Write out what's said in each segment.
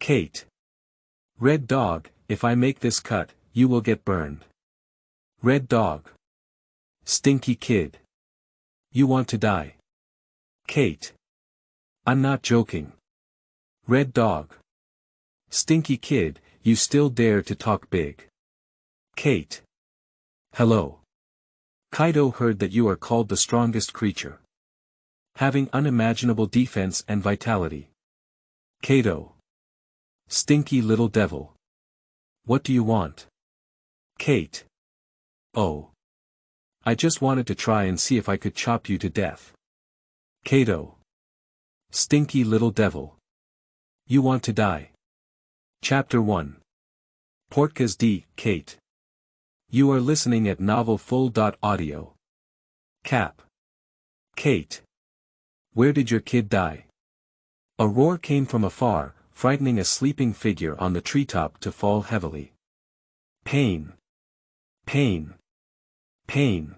Kate. Red Dog, if I make this cut, you will get burned. Red Dog. Stinky Kid. You want to die. Kate. I'm not joking. Red Dog. Stinky Kid, you still dare to talk big. Kate. Hello. Kaido heard that you are called the strongest creature. Having unimaginable defense and vitality. Kato. Stinky little devil. What do you want? Kate. Oh. I just wanted to try and see if I could chop you to death. Kato. Stinky little devil. You want to die. Chapter 1. Portkas D. Kate. You are listening at Novel Full.audio. Cap. Kate. Where did your kid die? A roar came from afar, frightening a sleeping figure on the treetop to fall heavily. Pain. Pain. Pain.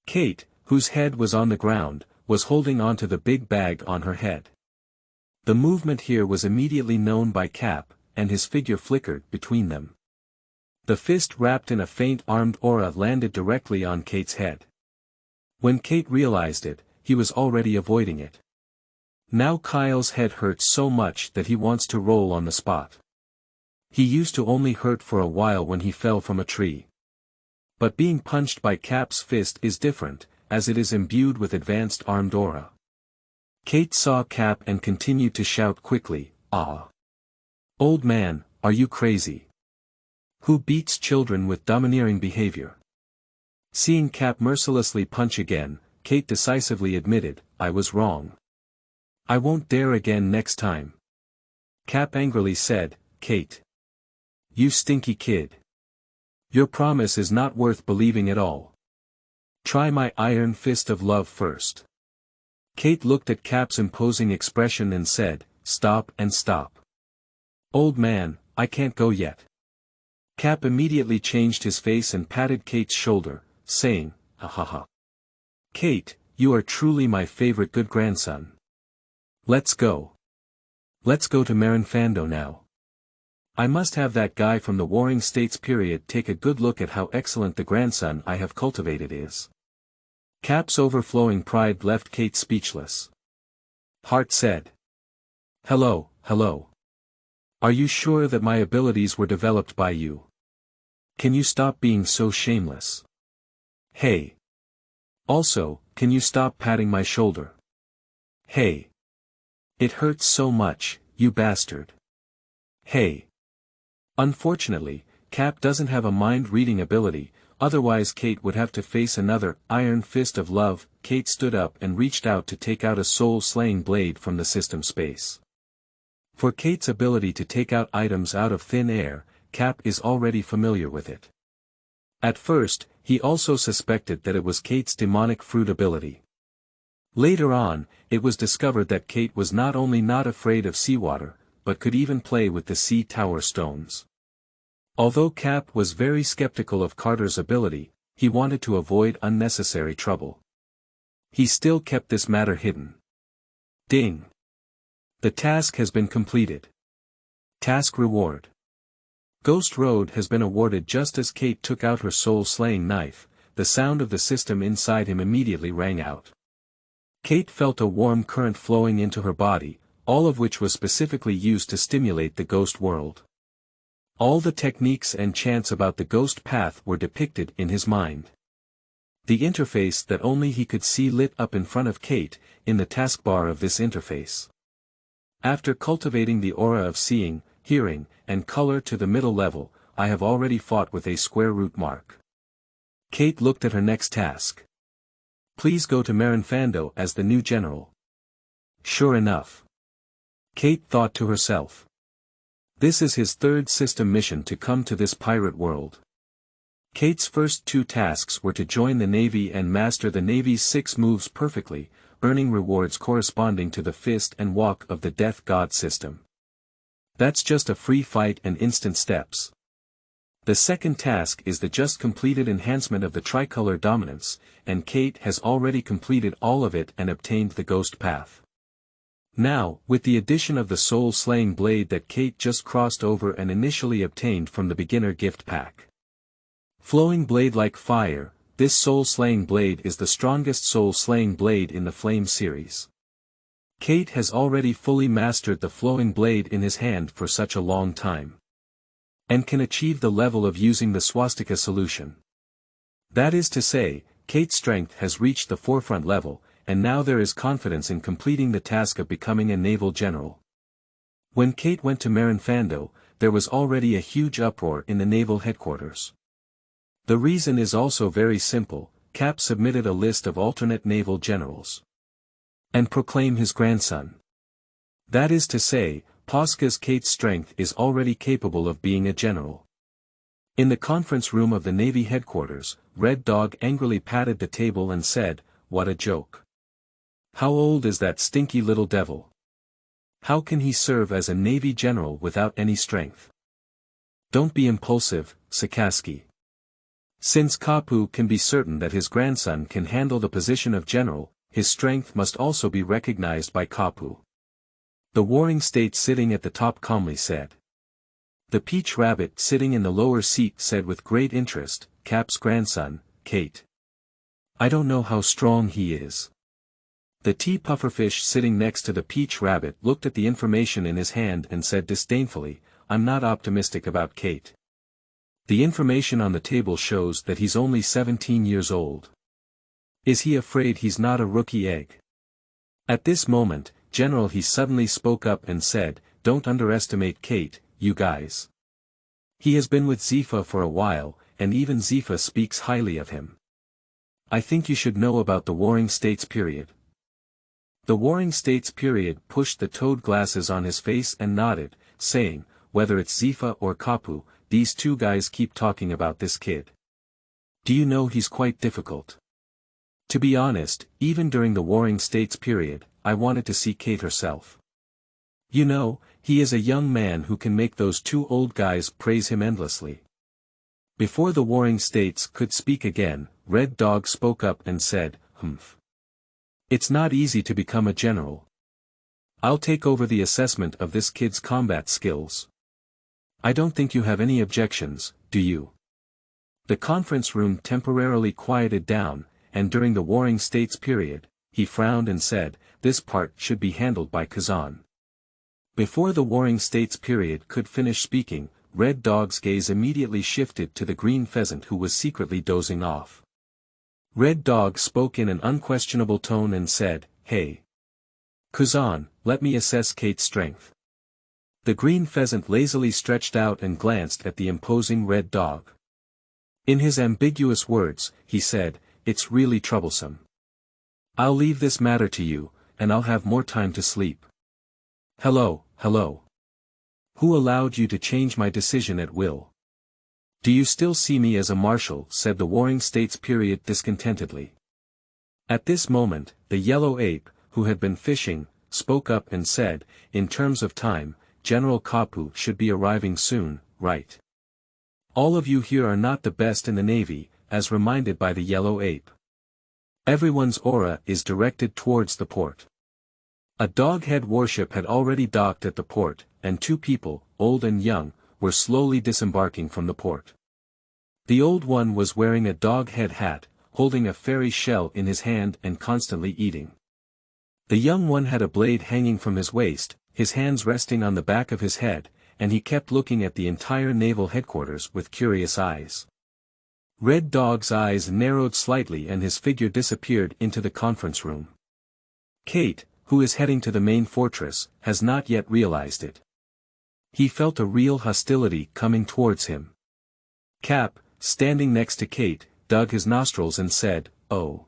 Kate, whose head was on the ground, was holding onto the big bag on her head. The movement here was immediately known by Cap, and his figure flickered between them. The fist wrapped in a faint armed aura landed directly on Kate's head. When Kate realized it, he was already avoiding it. Now Kyle's head hurts so much that he wants to roll on the spot. He used to only hurt for a while when he fell from a tree. But being punched by Cap's fist is different, as it is imbued with advanced armed aura. Kate saw Cap and continued to shout quickly, "Ah! Old man, are you crazy? Who beats children with domineering behavior?" Seeing Cap mercilessly punch again, Kate decisively admitted, "I was wrong. I won't dare again next time." Cap angrily said, "Kate. You stinky kid. Your promise is not worth believing at all. Try my iron fist of love first." Kate looked at Cap's imposing expression and said, "Stop and stop. Old man, I can't go yet." Cap immediately changed his face and patted Kate's shoulder, saying, "Ha ha ha. Kate, you are truly my favorite good grandson. Let's go. Let's go to Marinfando now. I must have that guy from the Warring States period take a good look at how excellent the grandson I have cultivated is." Cap's overflowing pride left Kate speechless. Hart said, "Hello, hello. Are you sure that my abilities were developed by you? Can you stop being so shameless? Hey. Also, can you stop patting my shoulder? Hey. It hurts so much, you bastard. Hey." Unfortunately, Cap doesn't have a mind-reading ability, otherwise Kate would have to face another iron fist of love. Kate stood up and reached out to take out a soul-slaying blade from the system space. For Kate's ability to take out items out of thin air, Cap is already familiar with it. At first, he also suspected that it was Kate's demonic fruit ability. Later on, it was discovered that Kate was not only not afraid of seawater, but could even play with the sea tower stones. Although Cap was very skeptical of Carter's ability, he wanted to avoid unnecessary trouble. He still kept this matter hidden. Ding! The task has been completed. Task reward. Ghost Road has been awarded. Just as Kate took out her soul-slaying knife, the sound of the system inside him immediately rang out. Kate felt a warm current flowing into her body, all of which was specifically used to stimulate the ghost world. All the techniques and chants about the ghost path were depicted in his mind. The interface that only he could see lit up in front of Kate, in the taskbar of this interface. After cultivating the aura of seeing, hearing, and color to the middle level, I have already fought with a square root mark. Kate looked at her next task. Please go to Marinfando as the new general. Sure enough. Kate thought to herself. This is his third system mission to come to this pirate world. Kate's first two tasks were to join the Navy and master the Navy's 6 moves perfectly, earning rewards corresponding to the fist and walk of the Death God system. That's just a free fight and instant steps. The second task is the just completed enhancement of the tricolor dominance, and Kate has already completed all of it and obtained the ghost path. Now, with the addition of the soul-slaying blade that Kate just crossed over and initially obtained from the beginner gift pack. Flowing blade like fire, this soul-slaying blade is the strongest soul-slaying blade in the Flame series. Kate has already fully mastered the flowing blade in his hand for such a long time, and can achieve the level of using the Swastika solution. That is to say, Kate's strength has reached the forefront level, and now there is confidence in completing the task of becoming a naval general. When Kate went to Marinfando, there was already a huge uproar in the naval headquarters. The reason is also very simple. Cap submitted a list of alternate naval generals and proclaimed his grandson. That is to say, Portkas Kate's strength is already capable of being a general. In the conference room of the Navy headquarters, Red Dog angrily patted the table and said, "What a joke. How old is that stinky little devil? How can he serve as a Navy general without any strength? Don't be impulsive, Sakaski. Since Kapu can be certain that his grandson can handle the position of general, his strength must also be recognized by Kapu." The warring state sitting at the top calmly said. The peach rabbit sitting in the lower seat said with great interest, "Cap's grandson, Kate. I don't know how strong he is." The tea pufferfish sitting next to the peach rabbit looked at the information in his hand and said disdainfully, "I'm not optimistic about Kate. The information on the table shows that he's only 17 years old. Is he afraid he's not a rookie egg?" At this moment, General he suddenly spoke up and said, "Don't underestimate Kate, you guys. He has been with Zifa for a while, and even Zifa speaks highly of him. I think you should know about the Warring States period." The Warring States period pushed the toad glasses on his face and nodded, saying, "Whether it's Zifa or Kapu, these two guys keep talking about this kid. Do you know he's quite difficult? To be honest, even during the Warring States period, I wanted to see Kate herself. You know, he is a young man who can make those two old guys praise him endlessly." Before the Warring States could speak again, Red Dog spoke up and said, "Humph. It's not easy to become a general. I'll take over the assessment of this kid's combat skills. I don't think you have any objections, do you?" The conference room temporarily quieted down, and during the Warring States period, he frowned and said, "This part should be handled by Kazan." Before the Warring States period could finish speaking, Red Dog's gaze immediately shifted to the green pheasant who was secretly dozing off. Red Dog spoke in an unquestionable tone and said, "Hey, Kazan, let me assess Kate's strength." The green pheasant lazily stretched out and glanced at the imposing Red Dog. In his ambiguous words, he said, "It's really troublesome. I'll leave this matter to you, and I'll have more time to sleep." Hello. Who allowed you to change my decision at will? Do you still see me as a marshal?" said the Warring States period discontentedly. At this moment, the yellow ape, who had been fishing, spoke up and said, "In terms of time, General Kapu should be arriving soon, right? All of you here are not the best in the Navy, as reminded by the yellow ape. Everyone's aura is directed towards the port." A doghead warship had already docked at the port, and two people, old and young, were slowly disembarking from the port. The old one was wearing a doghead hat, holding a fairy shell in his hand and constantly eating. The young one had a blade hanging from his waist, his hands resting on the back of his head, and he kept looking at the entire naval headquarters with curious eyes. Red Dog's eyes narrowed slightly and his figure disappeared into the conference room. Kate, who is heading to the main fortress, has not yet realized it. He felt a real hostility coming towards him. Cap, standing next to Kate, dug his nostrils and said, "Oh.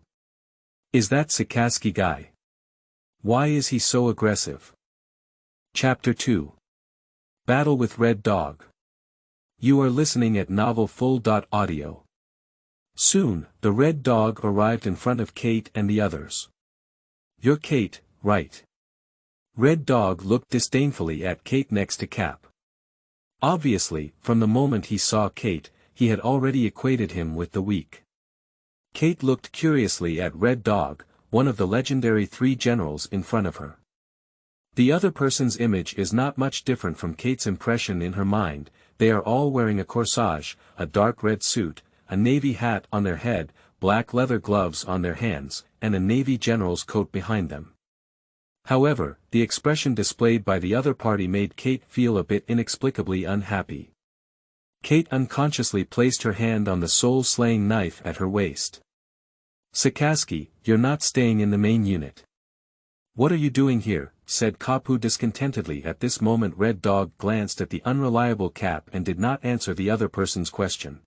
Is that Sakaski guy? Why is he so aggressive?" Chapter 2. Battle with Red Dog. You are listening at novelfull.audio. Soon, the Red Dog arrived in front of Kate and the others. "You're Kate, right?" Red Dog looked disdainfully at Kate next to Cap. Obviously, from the moment he saw Kate, he had already equated him with the weak. Kate looked curiously at Red Dog, one of the legendary three generals in front of her. The other person's image is not much different from Kate's impression in her mind. They are all wearing a corsage, a dark red suit, a navy hat on their head, black leather gloves on their hands, and a navy general's coat behind them. However, the expression displayed by the other party made Kate feel a bit inexplicably unhappy. Kate unconsciously placed her hand on the soul-slaying knife at her waist. "Sakaski, you're not staying in the main unit." "What are you doing here?" said Kapu discontentedly. At this moment Red Dog glanced at the unreliable Cap and did not answer the other person's question.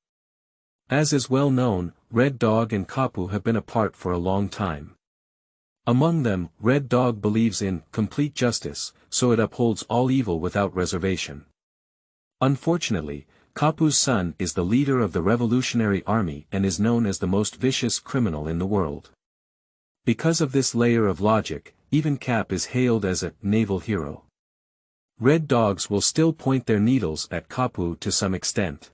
As is well known, Red Dog and Kapu have been apart for a long time. Among them, Red Dog believes in complete justice, so it upholds all evil without reservation. Unfortunately, Kapu's son is the leader of the Revolutionary Army and is known as the most vicious criminal in the world. Because of this layer of logic, even Cap is hailed as a naval hero. Red Dogs will still point their needles at Kapu to some extent.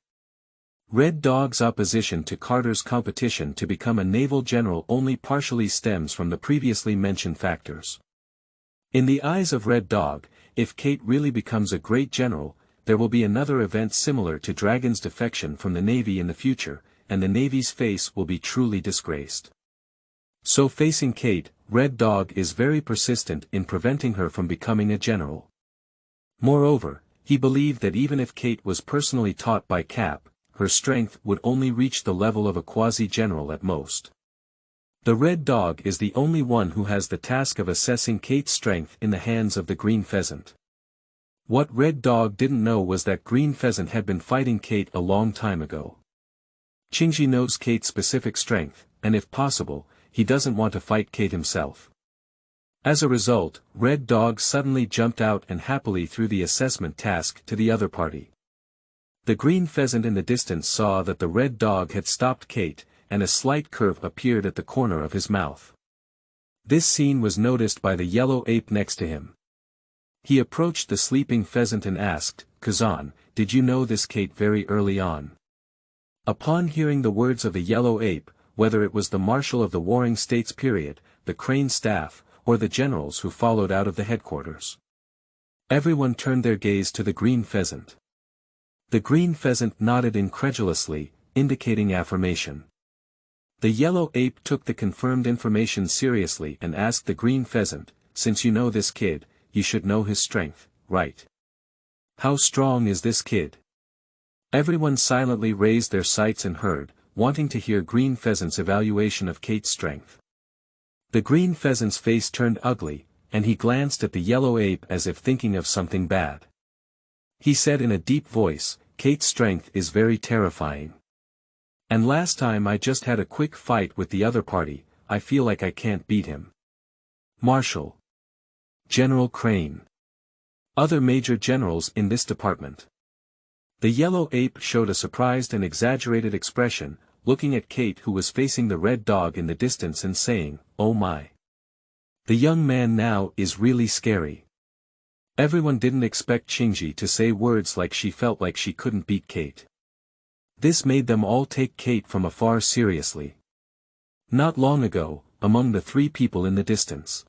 Red Dog's opposition to Carter's competition to become a naval general only partially stems from the previously mentioned factors. In the eyes of Red Dog, if Kate really becomes a great general, there will be another event similar to Dragon's defection from the Navy in the future, and the Navy's face will be truly disgraced. So facing Kate, Red Dog is very persistent in preventing her from becoming a general. Moreover, he believed that even if Kate was personally taught by Cap, her strength would only reach the level of a quasi-general at most. The Red Dog is the only one who has the task of assessing Kate's strength in the hands of the Green Pheasant. What Red Dog didn't know was that Green Pheasant had been fighting Kate a long time ago. Shinji knows Kate's specific strength, and if possible, he doesn't want to fight Kate himself. As a result, Red Dog suddenly jumped out and happily threw the assessment task to the other party. The Green Pheasant in the distance saw that the Red Dog had stopped Kate, and a slight curve appeared at the corner of his mouth. This scene was noticed by the yellow ape next to him. He approached the sleeping pheasant and asked, "Kazan, did you know this Kate very early on?" Upon hearing the words of the yellow ape, whether it was the marshal of the Warring States period, the Crane staff, or the generals who followed out of the headquarters, everyone turned their gaze to the Green Pheasant. The Green Pheasant nodded incredulously, indicating affirmation. The yellow ape took the confirmed information seriously and asked the Green Pheasant, "Since you know this kid, you should know his strength, right? How strong is this kid?" Everyone silently raised their sights and heard, wanting to hear Green Pheasant's evaluation of Kate's strength. The Green Pheasant's face turned ugly, and he glanced at the yellow ape as if thinking of something bad. He said in a deep voice, "Kate's strength is very terrifying. And last time I just had a quick fight with the other party, I feel like I can't beat him. Marshal. General Crane. Other major generals in this department." The yellow ape showed a surprised and exaggerated expression, looking at Kate who was facing the Red Dog in the distance and saying, "Oh my. The young man now is really scary." Everyone didn't expect Shinji to say words like she felt like she couldn't beat Kate. This made them all take Kate from afar seriously. Not long ago, among the three people in the distance,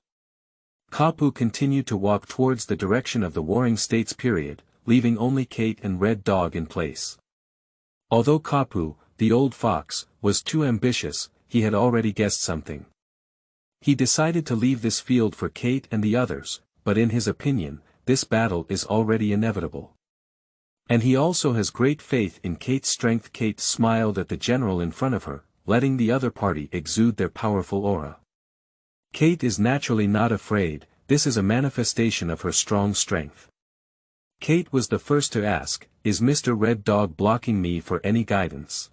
Kapu continued to walk towards the direction of the Warring States period, leaving only Kate and Red Dog in place. Although Kapu, the old fox, was too ambitious, he had already guessed something. He decided to leave this field for Kate and the others, but in his opinion, this battle is already inevitable. And he also has great faith in Kate's strength. Kate smiled at the general in front of her, letting the other party exude their powerful aura. Kate is naturally not afraid, this is a manifestation of her strong strength. Kate was the first to ask, "Is Mr. Red Dog blocking me for any guidance?"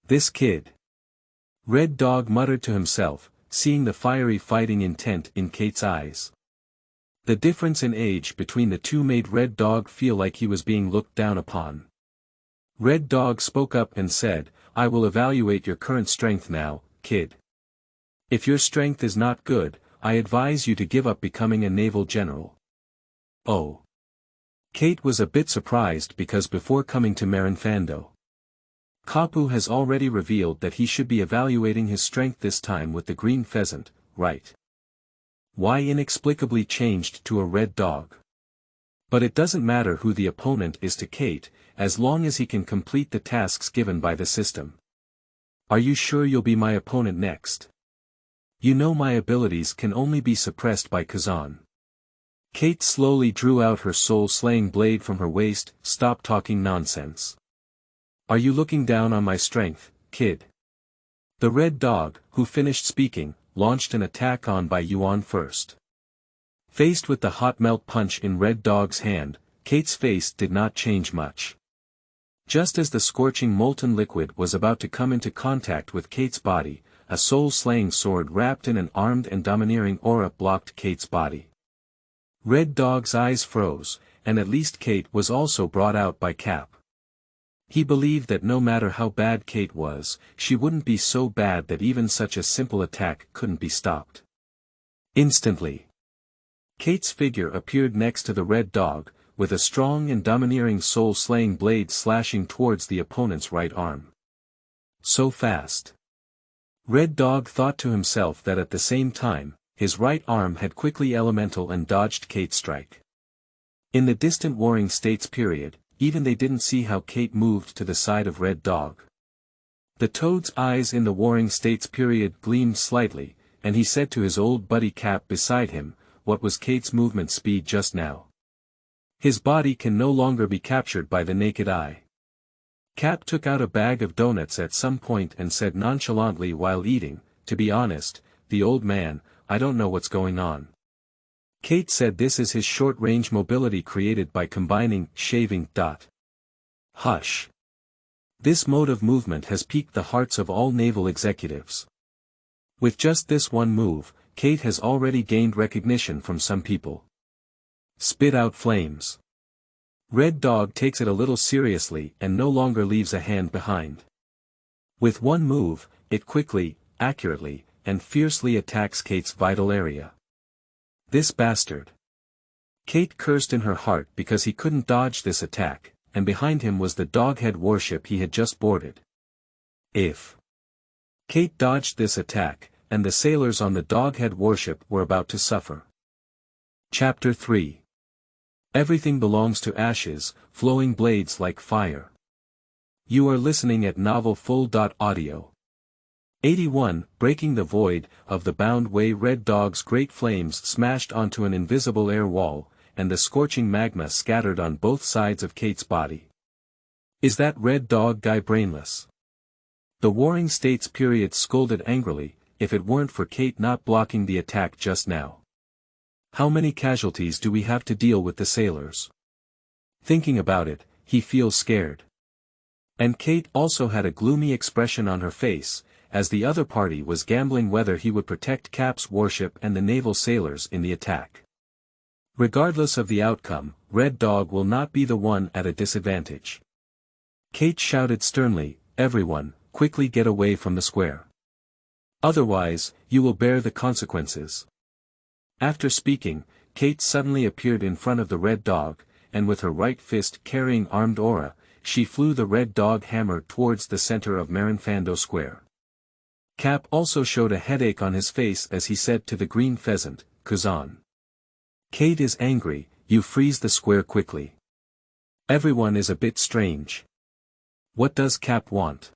"This kid." Red Dog muttered to himself, seeing the fiery fighting intent in Kate's eyes. The difference in age between the two made Red Dog feel like he was being looked down upon. Red Dog spoke up and said, "I will evaluate your current strength now, kid. If your strength is not good, I advise you to give up becoming a naval general." Oh. Kate was a bit surprised because before coming to Marinfando, Kapu has already revealed that he should be evaluating his strength this time with the Green Pheasant, right? Y inexplicably changed to a red dog. But it doesn't matter who the opponent is to Kate, as long as he can complete the tasks given by the system. Are you sure you'll be my opponent next? You know my abilities can only be suppressed by Kazan. Kate slowly drew out her soul-slaying blade from her waist. Stop talking nonsense. Are you looking down on my strength, kid? The red dog, who finished speaking, launched an attack on by Yuan first. Faced with the hot melt punch in Red Dog's hand, Kate's face did not change much. Just as the scorching molten liquid was about to come into contact with Kate's body, a soul-slaying sword wrapped in an armed and domineering aura blocked Kate's body. Red Dog's eyes froze, and at least Kate was also brought out by Cap. He believed that no matter how bad Kate was, she wouldn't be so bad that even such a simple attack couldn't be stopped. Instantly, Kate's figure appeared next to the Red Dog, with a strong and domineering soul-slaying blade slashing towards the opponent's right arm. So fast. Red Dog thought to himself that at the same time, his right arm had quickly elemental and dodged Kate's strike. In the distant Warring States period, even they didn't see how Kate moved to the side of Red Dog. The Toad's eyes in the Warring States period gleamed slightly, and he said to his old buddy Cap beside him, what was Kate's movement speed just now? His body can no longer be captured by the naked eye. Cap took out a bag of donuts at some point and said nonchalantly while eating, to be honest, the old man, I don't know what's going on. Kate said this is his short-range mobility created by combining, shaving. Hush. This mode of movement has piqued the hearts of all naval executives. With just this one move, Kate has already gained recognition from some people. Spit out flames. Red Dog takes it a little seriously and no longer leaves a hand behind. With one move, it quickly, accurately, and fiercely attacks Kate's vital area. This bastard. Kate cursed in her heart because he couldn't dodge this attack, and behind him was the Doghead warship he had just boarded. If Kate dodged this attack, and the sailors on the Doghead warship were about to suffer. Chapter 3. Everything belongs to ashes, flowing blades like fire. You are listening at Novel Full.audio. 81. Breaking the void of the bound way. Red Dog's great flames smashed onto an invisible air wall, and the scorching magma scattered on both sides of Kate's body. Is that Red Dog guy brainless? The Warring States period scolded angrily, if it weren't for Kate not blocking the attack just now. How many casualties do we have to deal with the sailors? Thinking about it, he feels scared. And Kate also had a gloomy expression on her face, as the other party was gambling whether he would protect Cap's warship and the naval sailors in the attack. Regardless of the outcome, Red Dog will not be the one at a disadvantage. Kate shouted sternly, everyone, quickly get away from the square. Otherwise, you will bear the consequences. After speaking, Kate suddenly appeared in front of the Red Dog, and with her right fist carrying armed aura, she flew the Red Dog hammer towards the center of Marinfando Square. Cap also showed a headache on his face as he said to the Green Pheasant, Kazan. Kate is angry, you freeze the square quickly. Everyone is a bit strange. What does Cap want?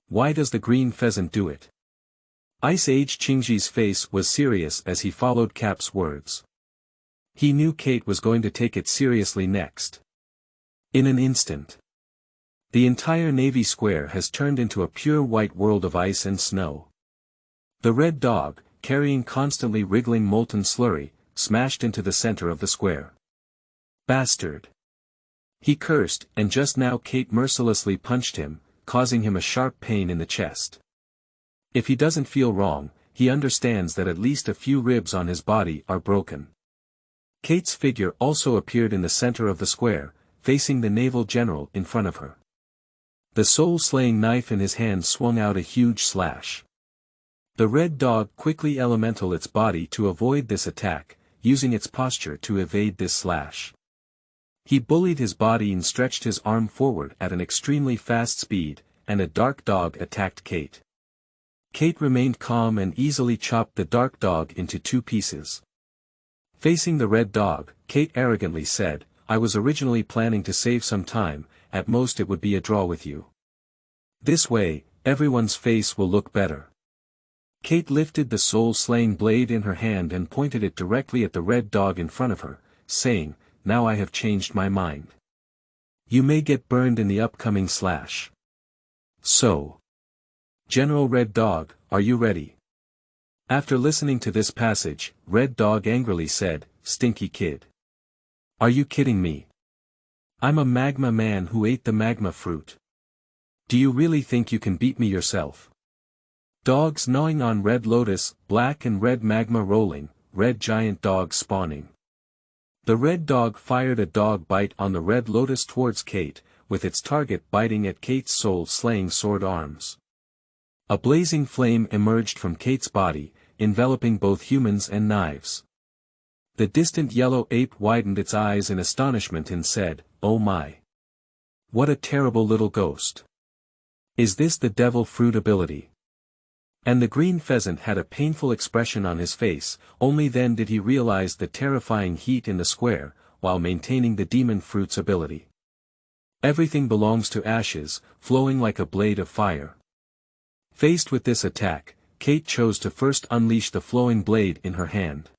Why does the Green Pheasant do it? Ice Age Chingji's face was serious as he followed Cap's words. He knew Kate was going to take it seriously next. In an instant, the entire Navy Square has turned into a pure white world of ice and snow. The Red Dog, carrying constantly wriggling molten slurry, smashed into the center of the square. Bastard! He cursed, and just now Kate mercilessly punched him, causing him a sharp pain in the chest. If he doesn't feel wrong, he understands that at least a few ribs on his body are broken. Kate's figure also appeared in the center of the square, facing the naval general in front of her. The soul-slaying knife in his hand swung out a huge slash. The Red Dog quickly elemental its body to avoid this attack, using its posture to evade this slash. He bullied his body and stretched his arm forward at an extremely fast speed, and a dark dog attacked Kate. Kate remained calm and easily chopped the dark dog into 2 pieces. Facing the red dog, Kate arrogantly said, I was originally planning to save some time, at most it would be a draw with you. This way, everyone's face will look better. Kate lifted the soul-slaying blade in her hand and pointed it directly at the red dog in front of her, saying, now I have changed my mind. You may get burned in the upcoming slash. So. General Red Dog, are you ready? After listening to this passage, Red Dog angrily said, Stinky kid. Are you kidding me? I'm a magma man who ate the magma fruit. Do you really think you can beat me yourself? Dogs gnawing on red lotus, black and red magma rolling, red giant dog spawning. The red dog fired a dog bite on the red lotus towards Kate, with its target biting at Kate's soul-slaying sword arms. A blazing flame emerged from Kate's body, enveloping both humans and knives. The distant yellow ape widened its eyes in astonishment and said, oh my! What a terrible little ghost! Is this the devil fruit ability? And the green pheasant had a painful expression on his face, only then did he realize the terrifying heat in the square, while maintaining the demon fruit's ability. Everything belongs to ashes, flowing like a blade of fire. Faced with this attack, Kate chose to first unleash the flowing blade in her hand.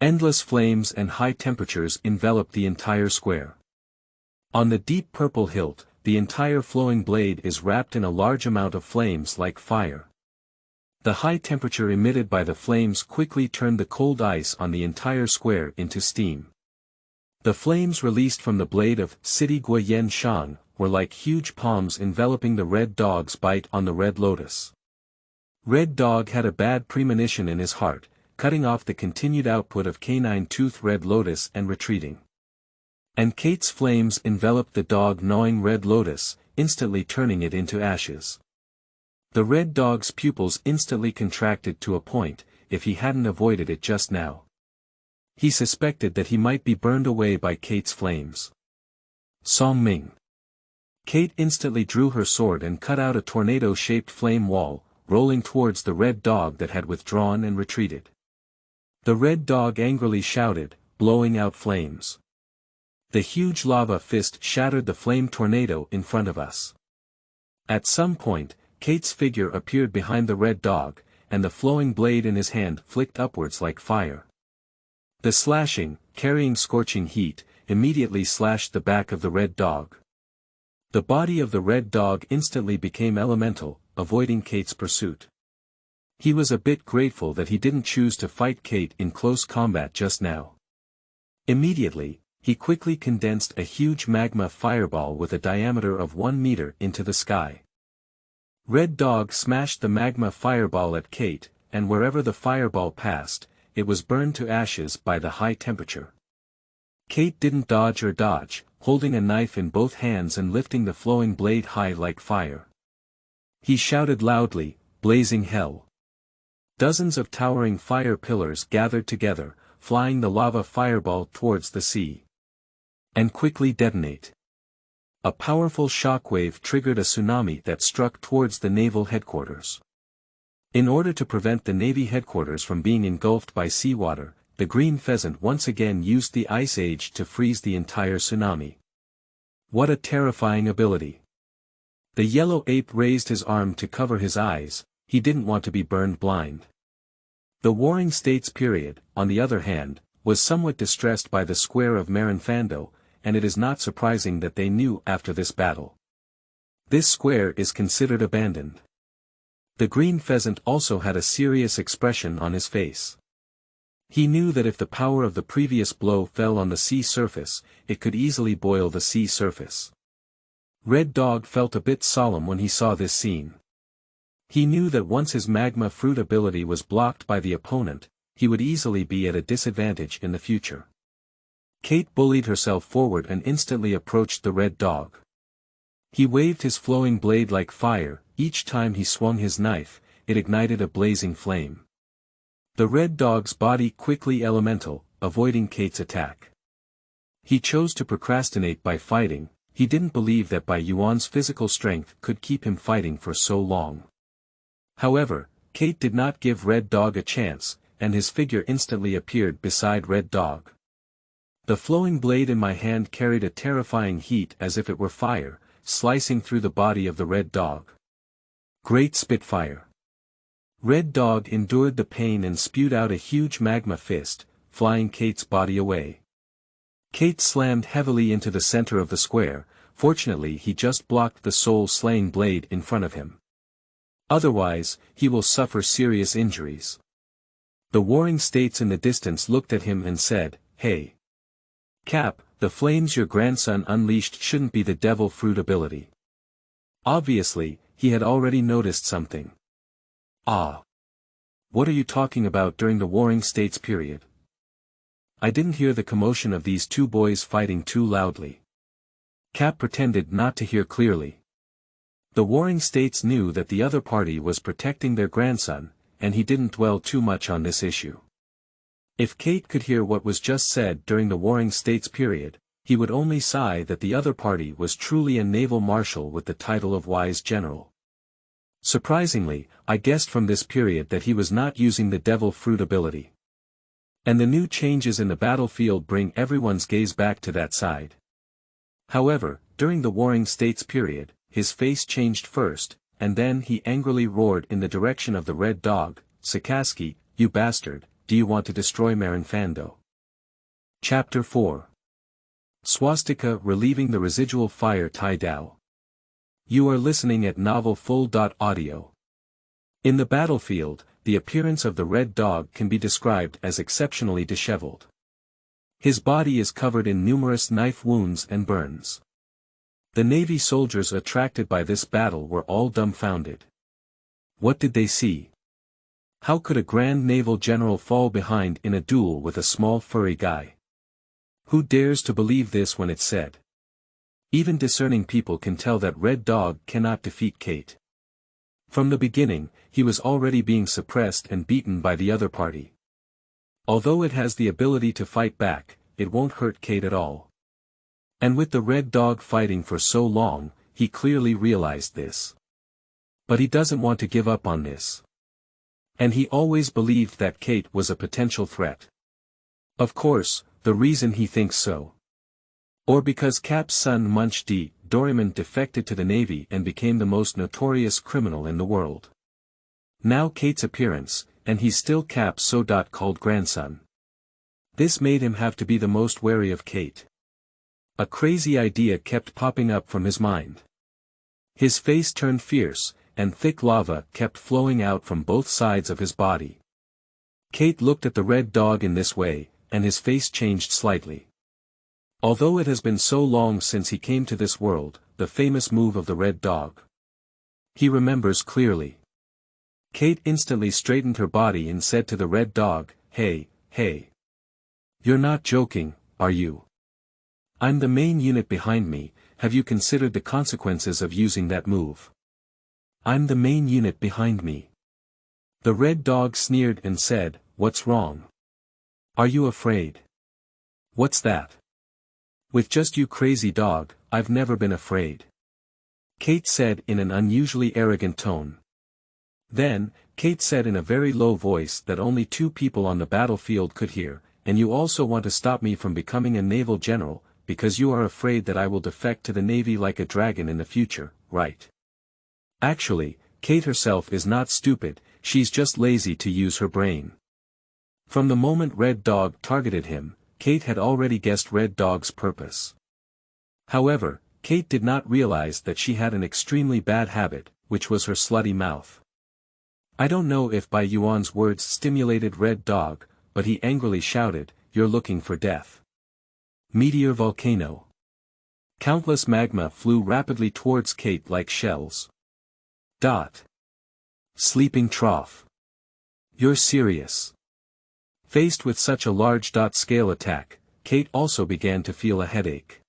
Endless flames and high temperatures enveloped the entire square. On the deep purple hilt, the entire flowing blade is wrapped in a large amount of flames like fire. The high temperature emitted by the flames quickly turned the cold ice on the entire square into steam. The flames released from the blade of City Gui Yen Shang were like huge palms enveloping the red dog's bite on the red lotus. Red Dog had a bad premonition in his heart, cutting off the continued output of canine tooth red lotus and retreating. And Kate's flames enveloped the dog gnawing red lotus, instantly turning it into ashes. The red dog's pupils instantly contracted to a point, if he hadn't avoided it just now. He suspected that he might be burned away by Kate's flames. Song Ming. Kate instantly drew her sword and cut out a tornado-shaped flame wall, rolling towards the red dog that had withdrawn and retreated. The red dog angrily shouted, blowing out flames. The huge lava fist shattered the flame tornado in front of us. At some point, Kate's figure appeared behind the red dog, and the flowing blade in his hand flicked upwards like fire. The slashing, carrying scorching heat, immediately slashed the back of the red dog. The body of the red dog instantly became elemental, avoiding Kate's pursuit. He was a bit grateful that he didn't choose to fight Kate in close combat just now. Immediately, he quickly condensed a huge magma fireball with a diameter of 1 meter into the sky. Red Dog smashed the magma fireball at Kate, and wherever the fireball passed, it was burned to ashes by the high temperature. Kate didn't dodge or dodge, holding a knife in both hands and lifting the flowing blade high like fire. He shouted loudly, blazing hell. Dozens of towering fire pillars gathered together, flying the lava fireball towards the sea. And quickly detonate. A powerful shockwave triggered a tsunami that struck towards the naval headquarters. In order to prevent the Navy headquarters from being engulfed by seawater, the green pheasant once again used the Ice Age to freeze the entire tsunami. What a terrifying ability! The yellow ape raised his arm to cover his eyes, he didn't want to be burned blind. The Warring States period, on the other hand, was somewhat distressed by the square of Marinfando, and it is not surprising that they knew after this battle. This square is considered abandoned. The green pheasant also had a serious expression on his face. He knew that if the power of the previous blow fell on the sea surface, it could easily boil the sea surface. Red Dog felt a bit solemn when he saw this scene. He knew that once his magma fruit ability was blocked by the opponent, he would easily be at a disadvantage in the future. Kate bullied herself forward and instantly approached the red dog. He waved his flowing blade like fire, each time he swung his knife, it ignited a blazing flame. The red dog's body quickly elemental, avoiding Kate's attack. He chose to procrastinate by fighting, he didn't believe that by Yuan's physical strength could keep him fighting for so long. However, Kate did not give Red Dog a chance, and his figure instantly appeared beside Red Dog. The flowing blade in my hand carried a terrifying heat as if it were fire, slicing through the body of the Red Dog. Great Spitfire! Red Dog endured the pain and spewed out a huge magma fist, flying Kate's body away. Kate slammed heavily into the center of the square. Fortunately he just blocked the soul-slaying blade in front of him. Otherwise, he will suffer serious injuries. The warring states in the distance looked at him and said, "Hey, Cap, the flames your grandson unleashed shouldn't be the devil fruit ability." Obviously, he had already noticed something. "Ah. What are you talking about during the warring states period? I didn't hear the commotion of these two boys fighting too loudly." Cap pretended not to hear clearly. The warring states knew that the other party was protecting their grandson, and he didn't dwell too much on this issue. If Kate could hear what was just said during the warring states period, he would only sigh that the other party was truly a naval marshal with the title of wise general. Surprisingly, I guessed from this period that he was not using the devil fruit ability. And the new changes in the battlefield bring everyone's gaze back to that side. However, during the warring states period, his face changed first, and then he angrily roared in the direction of the Red Dog, "Sakaski, you bastard, do you want to destroy Marinfando?" Chapter 4. Swastika relieving the residual fire Taidao. You are listening at novelfull.audio. In the battlefield, the appearance of the Red Dog can be described as exceptionally disheveled. His body is covered in numerous knife wounds and burns. The Navy soldiers attracted by this battle were all dumbfounded. What did they see? How could a grand naval general fall behind in a duel with a small furry guy? Who dares to believe this when it's said? Even discerning people can tell that Red Dog cannot defeat Kate. From the beginning, he was already being suppressed and beaten by the other party. Although it has the ability to fight back, it won't hurt Kate at all. And with the Red Dog fighting for so long, he clearly realized this. But he doesn't want to give up on this. And he always believed that Kate was a potential threat. Of course, the reason he thinks so. Or because Cap's son Munch D. Doraemon defected to the Navy and became the most notorious criminal in the world. Now Kate's appearance, and he's still Cap's so-called grandson. This made him have to be the most wary of Kate. A crazy idea kept popping up from his mind. His face turned fierce, and thick lava kept flowing out from both sides of his body. Kate looked at the Red Dog in this way, and his face changed slightly. Although it has been so long since he came to this world, the famous move of the Red Dog. He remembers clearly. Kate instantly straightened her body and said to the Red Dog, "Hey, hey. You're not joking, are you? I'm the main unit behind me, have you considered the consequences of using that move?" "I'm the main unit behind me." The Red Dog sneered and said, "What's wrong? Are you afraid?" "What's that? With just you crazy dog, I've never been afraid," Kate said in an unusually arrogant tone. Then, Kate said in a very low voice that only two people on the battlefield could hear, "And you also want to stop me from becoming a naval general, because you are afraid that I will defect to the Navy like a dragon in the future, right?" Actually, Kate herself is not stupid, she's just lazy to use her brain. From the moment Red Dog targeted him, Kate had already guessed Red Dog's purpose. However, Kate did not realize that she had an extremely bad habit, which was her slutty mouth. I don't know if Bai Yuan's words stimulated Red Dog, but he angrily shouted, "You're looking for death." Meteor volcano. Countless magma flew rapidly towards Kate like shells. Sleeping trough. You're serious? Faced with such a large scale attack, Kate also began to feel a headache.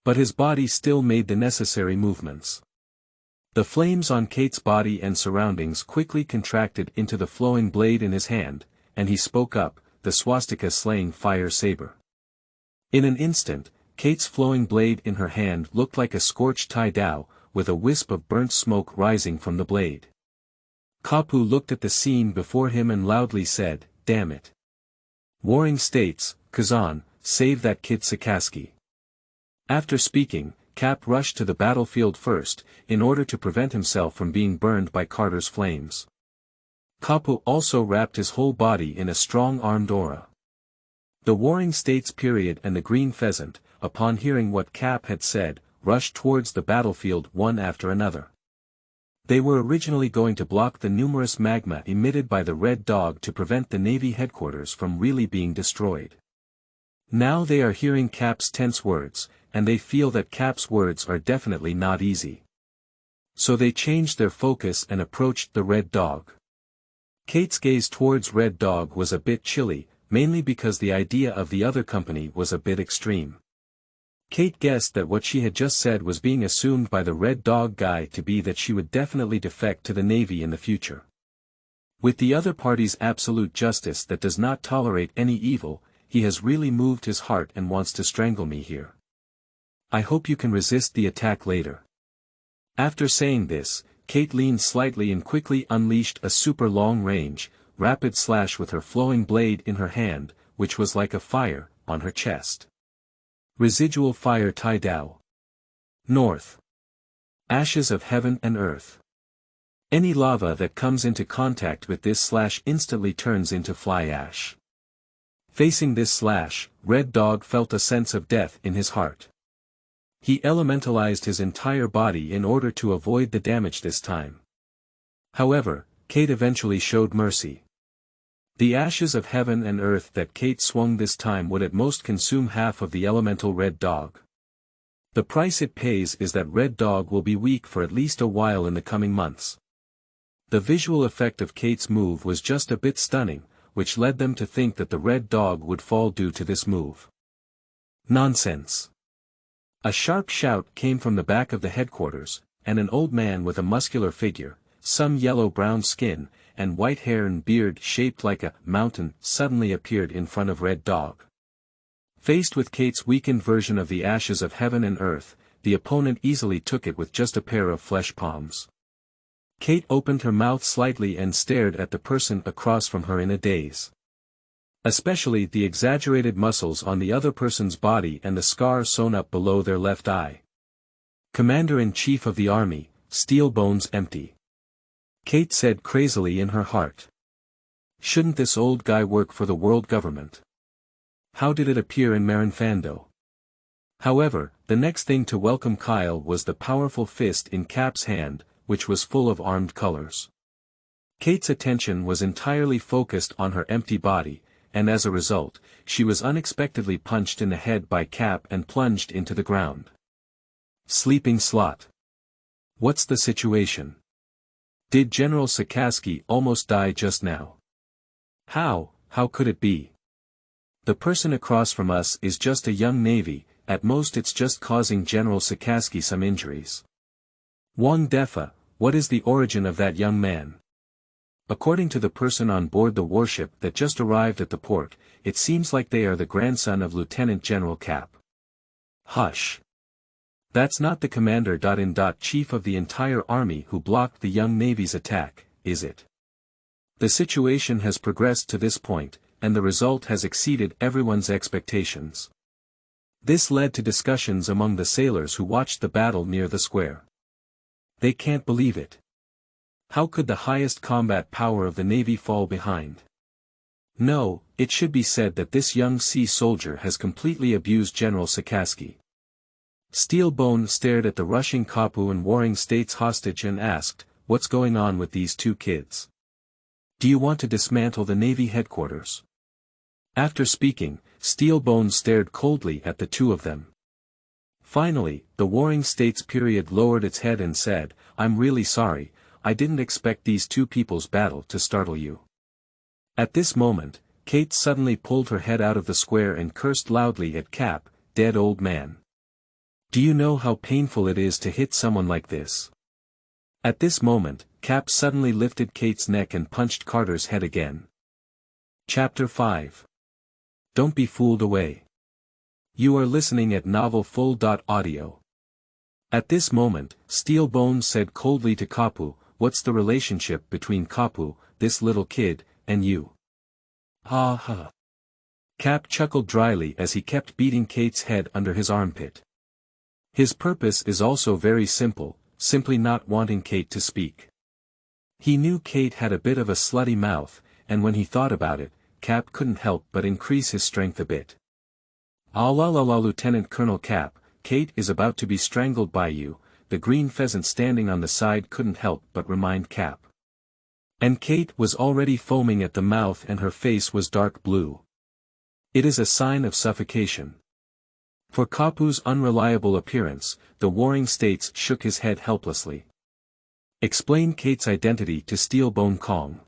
But his body still made the necessary movements. The flames on Kate's body and surroundings quickly contracted into the flowing blade in his hand, and he spoke up, the Swastika slaying fire saber. In an instant, Kate's flowing blade in her hand looked like a scorched Taidao, with a wisp of burnt smoke rising from the blade. Kapu looked at the scene before him and loudly said, "Damn it. Warring States, Kazan, save that kid Sakaski." After speaking, Cap rushed to the battlefield first, in order to prevent himself from being burned by Carter's flames. Kapu also wrapped his whole body in a strong armed aura. The Warring States period and the Green Pheasant, upon hearing what Cap had said, rushed towards the battlefield one after another. They were originally going to block the numerous magma emitted by the Red Dog to prevent the Navy headquarters from really being destroyed. Now they are hearing Cap's tense words, and they feel that Cap's words are definitely not easy. So they changed their focus and approached the Red Dog. Kate's gaze towards Red Dog was a bit chilly, mainly because the idea of the other company was a bit extreme. Kate guessed that what she had just said was being assumed by the Red Dog guy to be that she would definitely defect to the Navy in the future. With the other party's absolute justice that does not tolerate any evil, he has really moved his heart and wants to strangle me here. I hope you can resist the attack later. After saying this, Kate leaned slightly and quickly unleashed a super long-range, rapid slash with her flowing blade in her hand, which was like a fire, on her chest. Residual fire Tai Dao. North. Ashes of heaven and earth. Any lava that comes into contact with this slash instantly turns into fly ash. Facing this slash, Red Dog felt a sense of death in his heart. He elementalized his entire body in order to avoid the damage this time. However, Kate eventually showed mercy. The ashes of heaven and earth that Kate swung this time would at most consume half of the elemental Red Dog. The price it pays is that Red Dog will be weak for at least a while in the coming months. The visual effect of Kate's move was just a bit stunning, which led them to think that the Red Dog would fall due to this move. Nonsense. A sharp shout came from the back of the headquarters, and an old man with a muscular figure, some yellow-brown skin, and white hair and beard shaped like a mountain suddenly appeared in front of Red Dog. Faced with Kate's weakened version of the ashes of heaven and earth, the opponent easily took it with just a pair of flesh palms. Kate opened her mouth slightly and stared at the person across from her in a daze. Especially the exaggerated muscles on the other person's body and the scar sewn up below their left eye. Commander-in-Chief of the Army, Steel Bones empty. Kate said crazily in her heart. Shouldn't this old guy work for the world government? How did it appear in Marinfando? However, the next thing to welcome Kyle was the powerful fist in Cap's hand, which was full of armed colors. Kate's attention was entirely focused on her empty body, and as a result, she was unexpectedly punched in the head by Cap and plunged into the ground. Sleeping slot. What's the situation? Did General Sakaski almost die just now? How could it be? The person across from us is just a young Navy, at most it's just causing General Sakaski some injuries. Wang Defa, what is the origin of that young man? According to the person on board the warship that just arrived at the port, it seems like they are the grandson of Lieutenant General Cap. Hush. That's not the commander-in-chief of the entire army who blocked the young Navy's attack, is it? The situation has progressed to this point, and the result has exceeded everyone's expectations. This led to discussions among the sailors who watched the battle near the square. They can't believe it. How could the highest combat power of the Navy fall behind? No, it should be said that this young sea soldier has completely abused General Sakaski. Steelbone stared at the rushing Kapu and Warring States hostage and asked, what's going on with these two kids? Do you want to dismantle the Navy headquarters? After speaking, Steelbone stared coldly at the two of them. Finally, the Warring States period lowered its head and said, I'm really sorry, I didn't expect these two people's battle to startle you. At this moment, Kate suddenly pulled her head out of the square and cursed loudly at Cap, dead old man. Do you know how painful it is to hit someone like this? At this moment, Cap suddenly lifted Kate's neck and punched Carter's head again. Chapter 5. Don't be fooled away. You are listening at novelfull.audio. At this moment, Steelbone said coldly to Kapu, what's the relationship between Kapu, this little kid, and you? Ha ha. Cap chuckled dryly as he kept beating Kate's head under his armpit. His purpose is also very simple, simply not wanting Kate to speak. He knew Kate had a bit of a slutty mouth, and when he thought about it, Cap couldn't help but increase his strength a bit. Ah la la la, Lieutenant Colonel Cap, Kate is about to be strangled by you. The green pheasant standing on the side couldn't help but remind Cap. And Kate was already foaming at the mouth and her face was dark blue. It is a sign of suffocation. For Kapu's unreliable appearance, the Warring States shook his head helplessly. Explain Kate's identity to Steelbone Kong.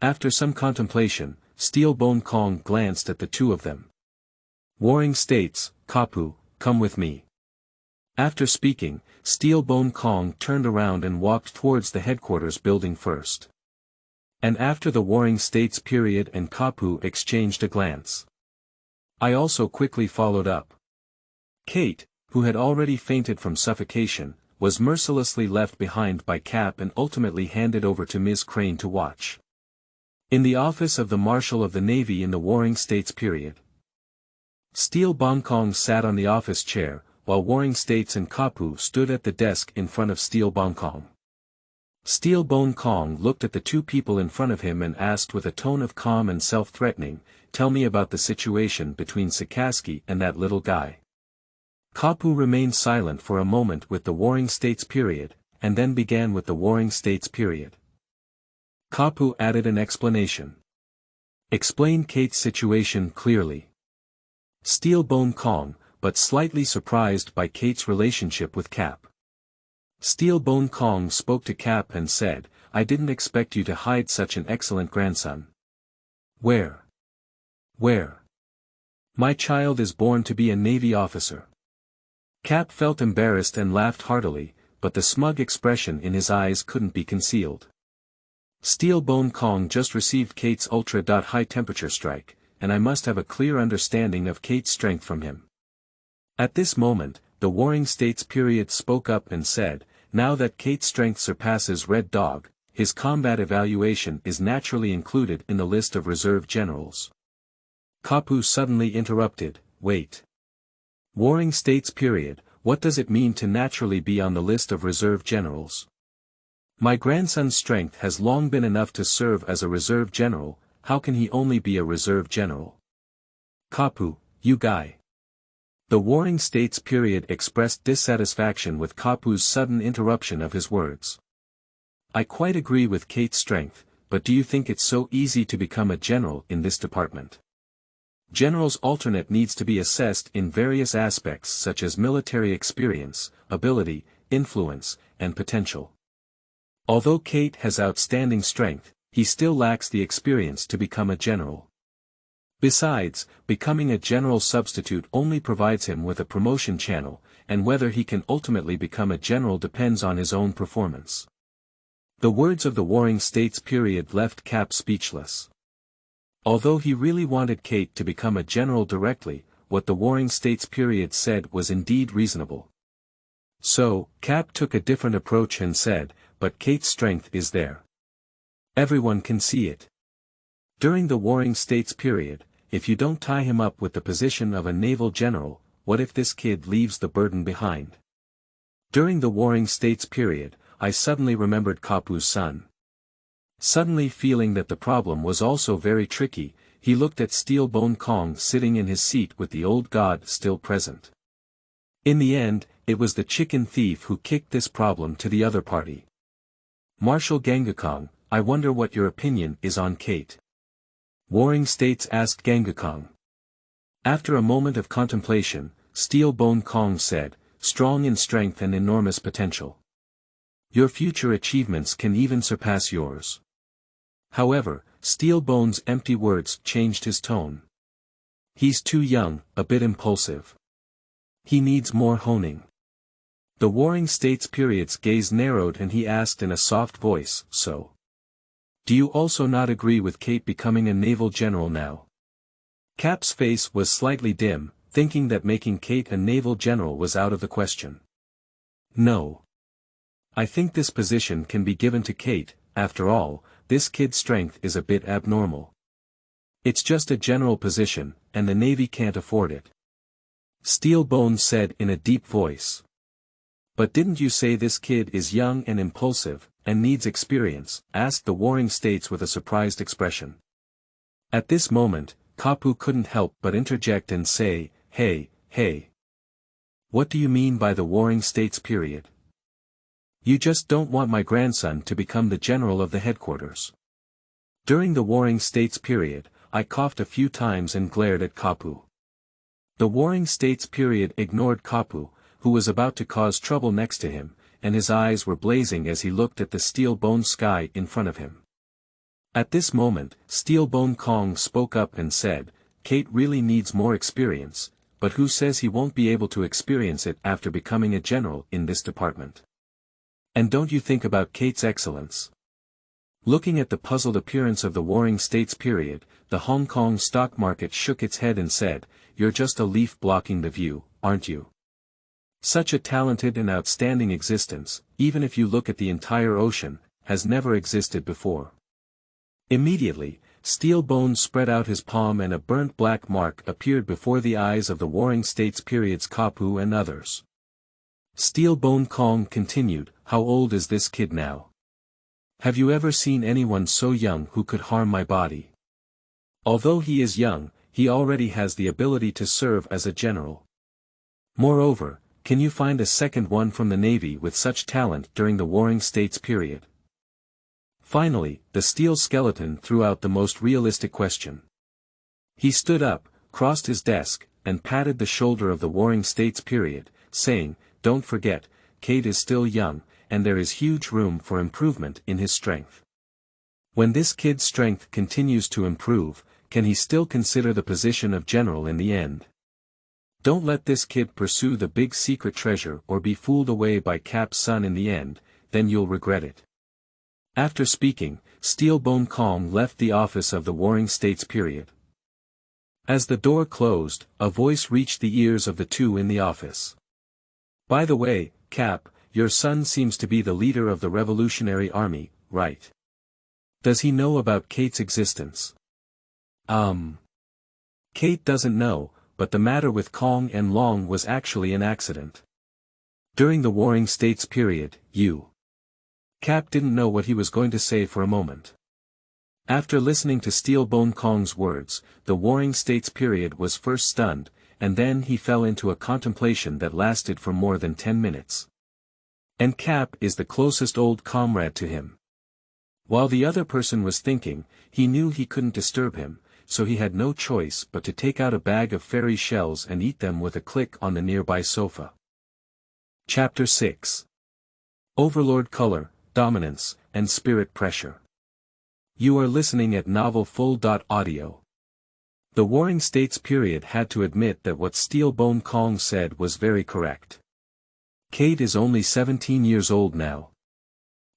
After some contemplation, Steelbone Kong glanced at the two of them. Warring States, Kapu, come with me. After speaking, Steelbone Kong turned around and walked towards the headquarters building first. And after the Warring States period and Kapu exchanged a glance. I also quickly followed up. Kate, who had already fainted from suffocation, was mercilessly left behind by Cap and ultimately handed over to Ms. Crane to watch. In the office of the Marshal of the Navy in the Warring States period. Steelbone Kong sat on the office chair, while Warring States and Kapu stood at the desk in front of Steelbone Kong. Steelbone Kong looked at the two people in front of him and asked with a tone of calm and self-threatening, "Tell me about the situation between Sakaski and that little guy." Kapu remained silent for a moment with the Warring States period, and then began with the Warring States period. Kapu added an explanation. Explain Kate's situation clearly. Steelbone Kong, but slightly surprised by Kate's relationship with Cap. Steelbone Kong spoke to Cap and said, "I didn't expect you to hide such an excellent grandson." Where? My child is born to be a Navy officer. Cap felt embarrassed and laughed heartily, but the smug expression in his eyes couldn't be concealed. Steelbone Kong just received Kate's ultra-high temperature strike, and I must have a clear understanding of Kate's strength from him. At this moment, the Warring States period spoke up and said, "Now that Kate's strength surpasses Red Dog, his combat evaluation is naturally included in the list of reserve generals." Kapu suddenly interrupted, "Wait. Warring States period, what does it mean to naturally be on the list of reserve generals? My grandson's strength has long been enough to serve as a reserve general, how can he only be a reserve general?" Kapu, you guy. The Warring States period expressed dissatisfaction with Kapu's sudden interruption of his words. "I quite agree with Kate's strength, but do you think it's so easy to become a general in this department? General's alternate needs to be assessed in various aspects such as military experience, ability, influence, and potential. Although Kate has outstanding strength, he still lacks the experience to become a general. Besides, becoming a general substitute only provides him with a promotion channel, and whether he can ultimately become a general depends on his own performance." The words of the Warring States period left Cap speechless. Although he really wanted Kate to become a general directly, what the Warring States period said was indeed reasonable. So, Cap took a different approach and said, "But Kate's strength is there. Everyone can see it. During the Warring States period, if you don't tie him up with the position of a naval general, what if this kid leaves the burden behind?" During the Warring States period, I suddenly remembered Kapu's son. Suddenly feeling that the problem was also very tricky, he looked at Steelbone Kong sitting in his seat with the old god still present. In the end, it was the chicken thief who kicked this problem to the other party. "Marshal Gangakong, I wonder what your opinion is on Kate?" Warring States asked Gangakong. After a moment of contemplation, Steelbone Kong said, "Strong in strength and enormous potential. Your future achievements can even surpass yours." However, Steelbone's empty words changed his tone. "He's too young, a bit impulsive. He needs more honing." The Warring States period's gaze narrowed and he asked in a soft voice, "So? Do you also not agree with Kate becoming a naval general now?" Cap's face was slightly dim, thinking that making Kate a naval general was out of the question. "No. I think this position can be given to Kate. After all, this kid's strength is a bit abnormal. It's just a general position, and the Navy can't afford it. Steel Bones said in a deep voice. But didn't you say this kid is young and impulsive, and needs experience? Asked the Warring States with a surprised expression. At this moment, Kapu couldn't help but interject and say, Hey. What do you mean by the Warring States period? You just don't want my grandson to become the general of the headquarters. During the Warring States period, I coughed a few times and glared at Kapu. The Warring States period ignored Kapu, who was about to cause trouble next to him, and his eyes were blazing as he looked at the steel-bone sky in front of him. At this moment, Steel-Bone Kong spoke up and said, Kate really needs more experience, but who says he won't be able to experience it after becoming a general in this department? And don't you think about Kate's excellence? Looking at the puzzled appearance of the Warring States period, the Hong Kong stock market shook its head and said, You're just a leaf blocking the view, aren't you? Such a talented and outstanding existence, even if you look at the entire ocean, has never existed before. Immediately, Steel Bones spread out his palm and a burnt black mark appeared before the eyes of the Warring States period's Kapu and others. Steel Bone Kong continued, How old is this kid now? Have you ever seen anyone so young who could harm my body? Although he is young, he already has the ability to serve as a general. Moreover, can you find a second one from the Navy with such talent during the Warring States period? Finally, the steel skeleton threw out the most realistic question. He stood up, crossed his desk, and patted the shoulder of the Warring States period, saying, Don't forget, Kate is still young, and there is huge room for improvement in his strength. When this kid's strength continues to improve, can he still consider the position of general in the end? Don't let this kid pursue the big secret treasure or be fooled away by Cap's son in the end, then you'll regret it. After speaking, Steel Bone Kong left the office of the Warring States period. As the door closed, a voice reached the ears of the two in the office. By the way, Cap, your son seems to be the leader of the Revolutionary Army, right? Does he know about Kate's existence? Kate doesn't know, but the matter with Kong and Long was actually an accident. During the Warring States period, Cap didn't know what he was going to say for a moment. After listening to Steel Bone Kong's words, the Warring States period was first stunned, and then he fell into a contemplation that lasted for more than 10 minutes. And Cap is the closest old comrade to him. While the other person was thinking, he knew he couldn't disturb him, so he had no choice but to take out a bag of fairy shells and eat them with a click on the nearby sofa. Chapter 6. Overlord Color, Dominance, and Spirit Pressure. You are listening at Novel Full.audio. The Warring States period had to admit that what Steel Bone Kong said was very correct. Kate is only 17 years old now.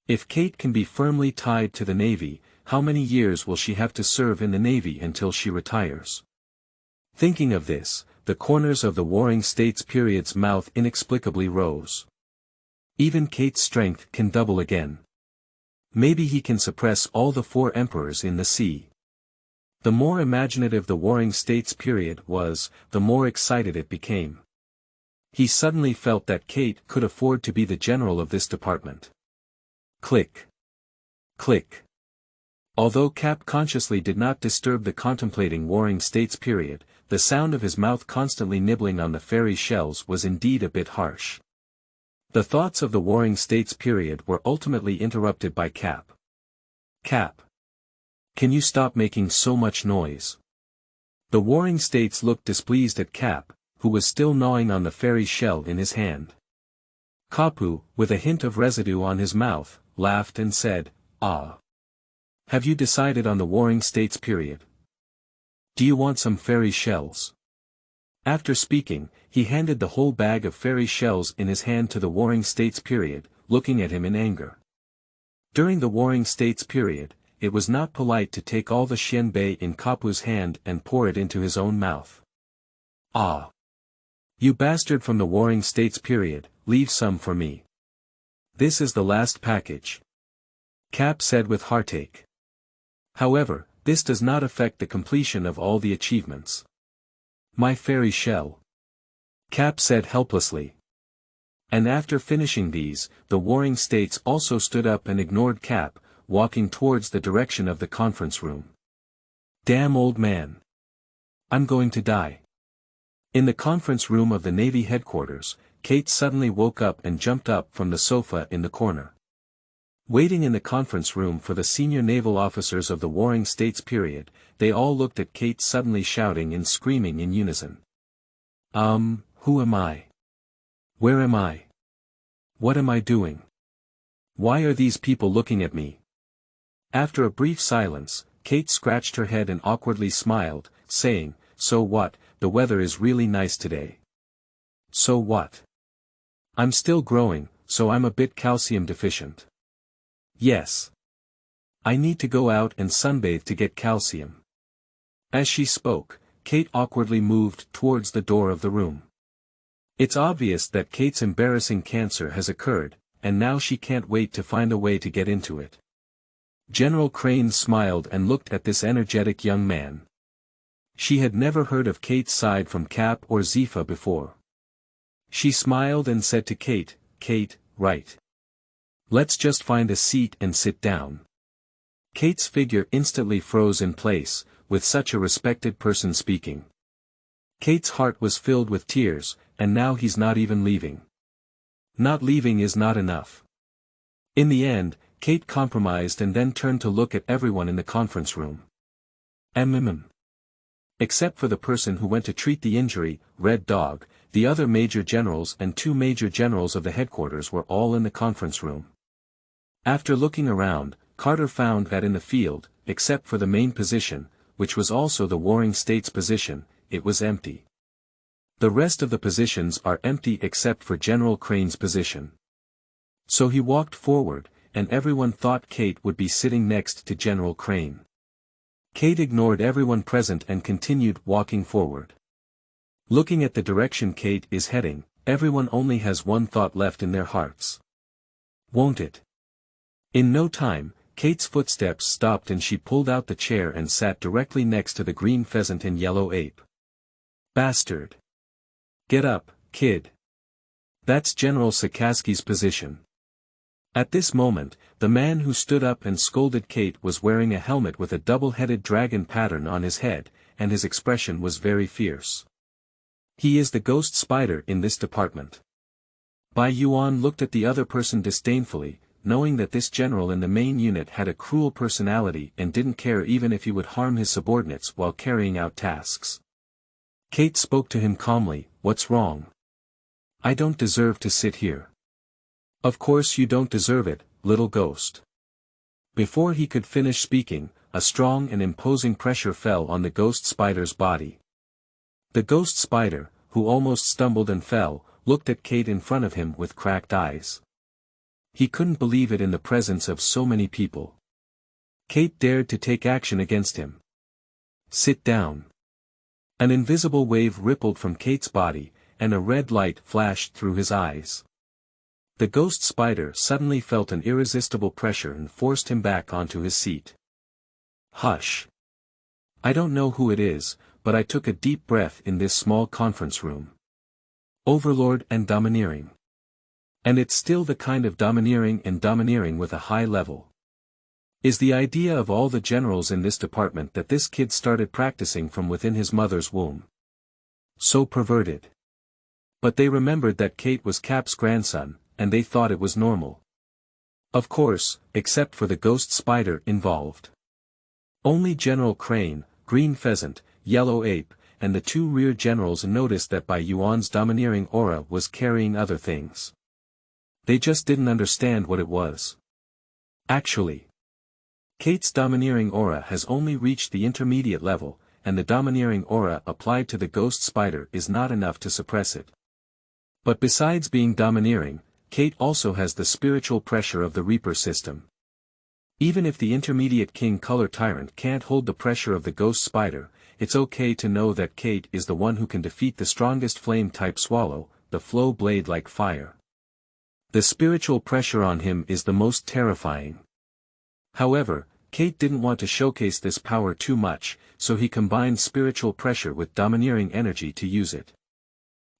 If Kate can be firmly tied to the Navy, how many years will she have to serve in the Navy until she retires? Thinking of this, the corners of the Warring States period's mouth inexplicably rose. Even Kate's strength can double again. Maybe he can suppress all the 4 emperors in the sea. The more imaginative the Warring States period was, the more excited it became. He suddenly felt that Kate could afford to be the general of this department. Click. Click. Although Cap consciously did not disturb the contemplating Warring States period, the sound of his mouth constantly nibbling on the fairy shells was indeed a bit harsh. The thoughts of the Warring States period were ultimately interrupted by Cap. Cap. Can you stop making so much noise? The Warring States looked displeased at Cap, who was still gnawing on the fairy shell in his hand. Kapu, with a hint of residue on his mouth, laughed and said, Ah. Have you decided on the Warring States period? Do you want some fairy shells? After speaking, he handed the whole bag of fairy shells in his hand to the Warring States period, looking at him in anger. During the Warring States period, it was not polite to take all the xianbei in Kapu's hand and pour it into his own mouth. Ah! You bastard from the Warring States period, leave some for me. This is the last package. Cap said with heartache. However, this does not affect the completion of all the achievements. My fairy shell. Cap said helplessly. And after finishing these, the warring states also stood up and ignored Cap, walking towards the direction of the conference room. Damn old man. I'm going to die. In the conference room of the Navy headquarters, Kate suddenly woke up and jumped up from the sofa in the corner. Waiting in the conference room for the senior naval officers of the warring states period, they all looked at Kate suddenly shouting and screaming in unison. Who am I? Where am I? What am I doing? Why are these people looking at me? After a brief silence, Kate scratched her head and awkwardly smiled, saying, So what, the weather is really nice today. So what? I'm still growing, so I'm a bit calcium deficient. Yes. I need to go out and sunbathe to get calcium. As she spoke, Kate awkwardly moved towards the door of the room. It's obvious that Kate's embarrassing cancer has occurred, and now she can't wait to find a way to get into it. General Crane smiled and looked at this energetic young man. She had never heard of Kate's side from Cap or Zephyr before. She smiled and said to Kate, Kate, right. Let's just find a seat and sit down. Kate's figure instantly froze in place, with such a respected person speaking. Kate's heart was filled with tears, and now he's not even leaving. Not leaving is not enough. In the end, Kate compromised and then turned to look at everyone in the conference room. Except for the person who went to treat the injury, Red Dog, the other major generals and 2 major generals of the headquarters were all in the conference room. After looking around, Carter found that in the field, except for the main position, which was also the warring states position, it was empty. The rest of the positions are empty except for General Crane's position. So he walked forward, and everyone thought Kate would be sitting next to General Crane. Kate ignored everyone present and continued walking forward. Looking at the direction Kate is heading, everyone only has one thought left in their hearts. Won't it? In no time, Kate's footsteps stopped and she pulled out the chair and sat directly next to the green pheasant and yellow ape. Bastard. Get up, kid. That's General Sakaski's position. At this moment, the man who stood up and scolded Kate was wearing a helmet with a double-headed dragon pattern on his head, and his expression was very fierce. He is the ghost spider in this department. Bai Yuan looked at the other person disdainfully, knowing that this general in the main unit had a cruel personality and didn't care even if he would harm his subordinates while carrying out tasks. Kate spoke to him calmly, What's wrong? I don't deserve to sit here. Of course you don't deserve it, little ghost. Before he could finish speaking, a strong and imposing pressure fell on the ghost spider's body. The ghost spider, who almost stumbled and fell, looked at Kate in front of him with cracked eyes. He couldn't believe it in the presence of so many people. Kate dared to take action against him. Sit down. An invisible wave rippled from Kate's body, and a red light flashed through his eyes. The ghost spider suddenly felt an irresistible pressure and forced him back onto his seat. Hush. I don't know who it is, but I took a deep breath in this small conference room. Overlord and domineering. And it's still the kind of domineering with a high level. Is the idea of all the generals in this department that this kid started practicing from within his mother's womb. So perverted. But they remembered that Kate was Cap's grandson, and they thought it was normal. Of course, except for the ghost spider involved. Only General Crane, Green Pheasant, Yellow Ape, and the 2 rear generals noticed that Bai Yuan's domineering aura was carrying other things. They just didn't understand what it was. Actually, Kate's domineering aura has only reached the intermediate level, and the domineering aura applied to the ghost spider is not enough to suppress it. But besides being domineering, Kate also has the spiritual pressure of the Reaper system. Even if the intermediate King Color Tyrant can't hold the pressure of the ghost spider, it's okay to know that Kate is the one who can defeat the strongest flame-type swallow, the flow blade like fire. The spiritual pressure on him is the most terrifying. However, Kate didn't want to showcase this power too much, so he combined spiritual pressure with domineering energy to use it.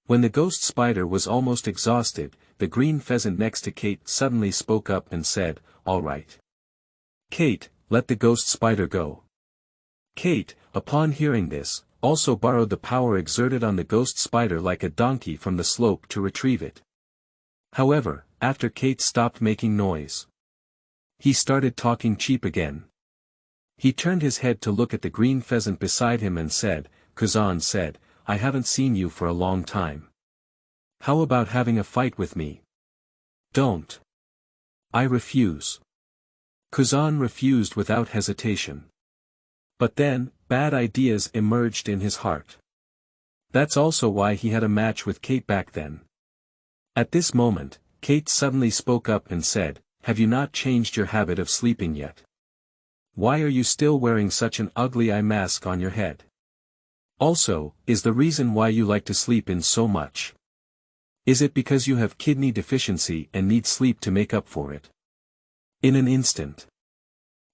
When the ghost spider was almost exhausted, the green pheasant next to Kate suddenly spoke up and said, "All right. Kate, let the ghost spider go." Kate, upon hearing this, also borrowed the power exerted on the ghost spider like a donkey from the slope to retrieve it. However, after Kate stopped making noise, he started talking cheap again. He turned his head to look at the green pheasant beside him and said, "Kazan said, I haven't seen you for a long time. How about having a fight with me?" "Don't. I refuse." Kazan refused without hesitation. But then, bad ideas emerged in his heart. That's also why he had a match with Kate back then. At this moment, Kate suddenly spoke up and said, "Have you not changed your habit of sleeping yet? Why are you still wearing such an ugly eye mask on your head? Also, is the reason why you like to sleep in so much? Is it because you have kidney deficiency and need sleep to make up for it?" In an instant,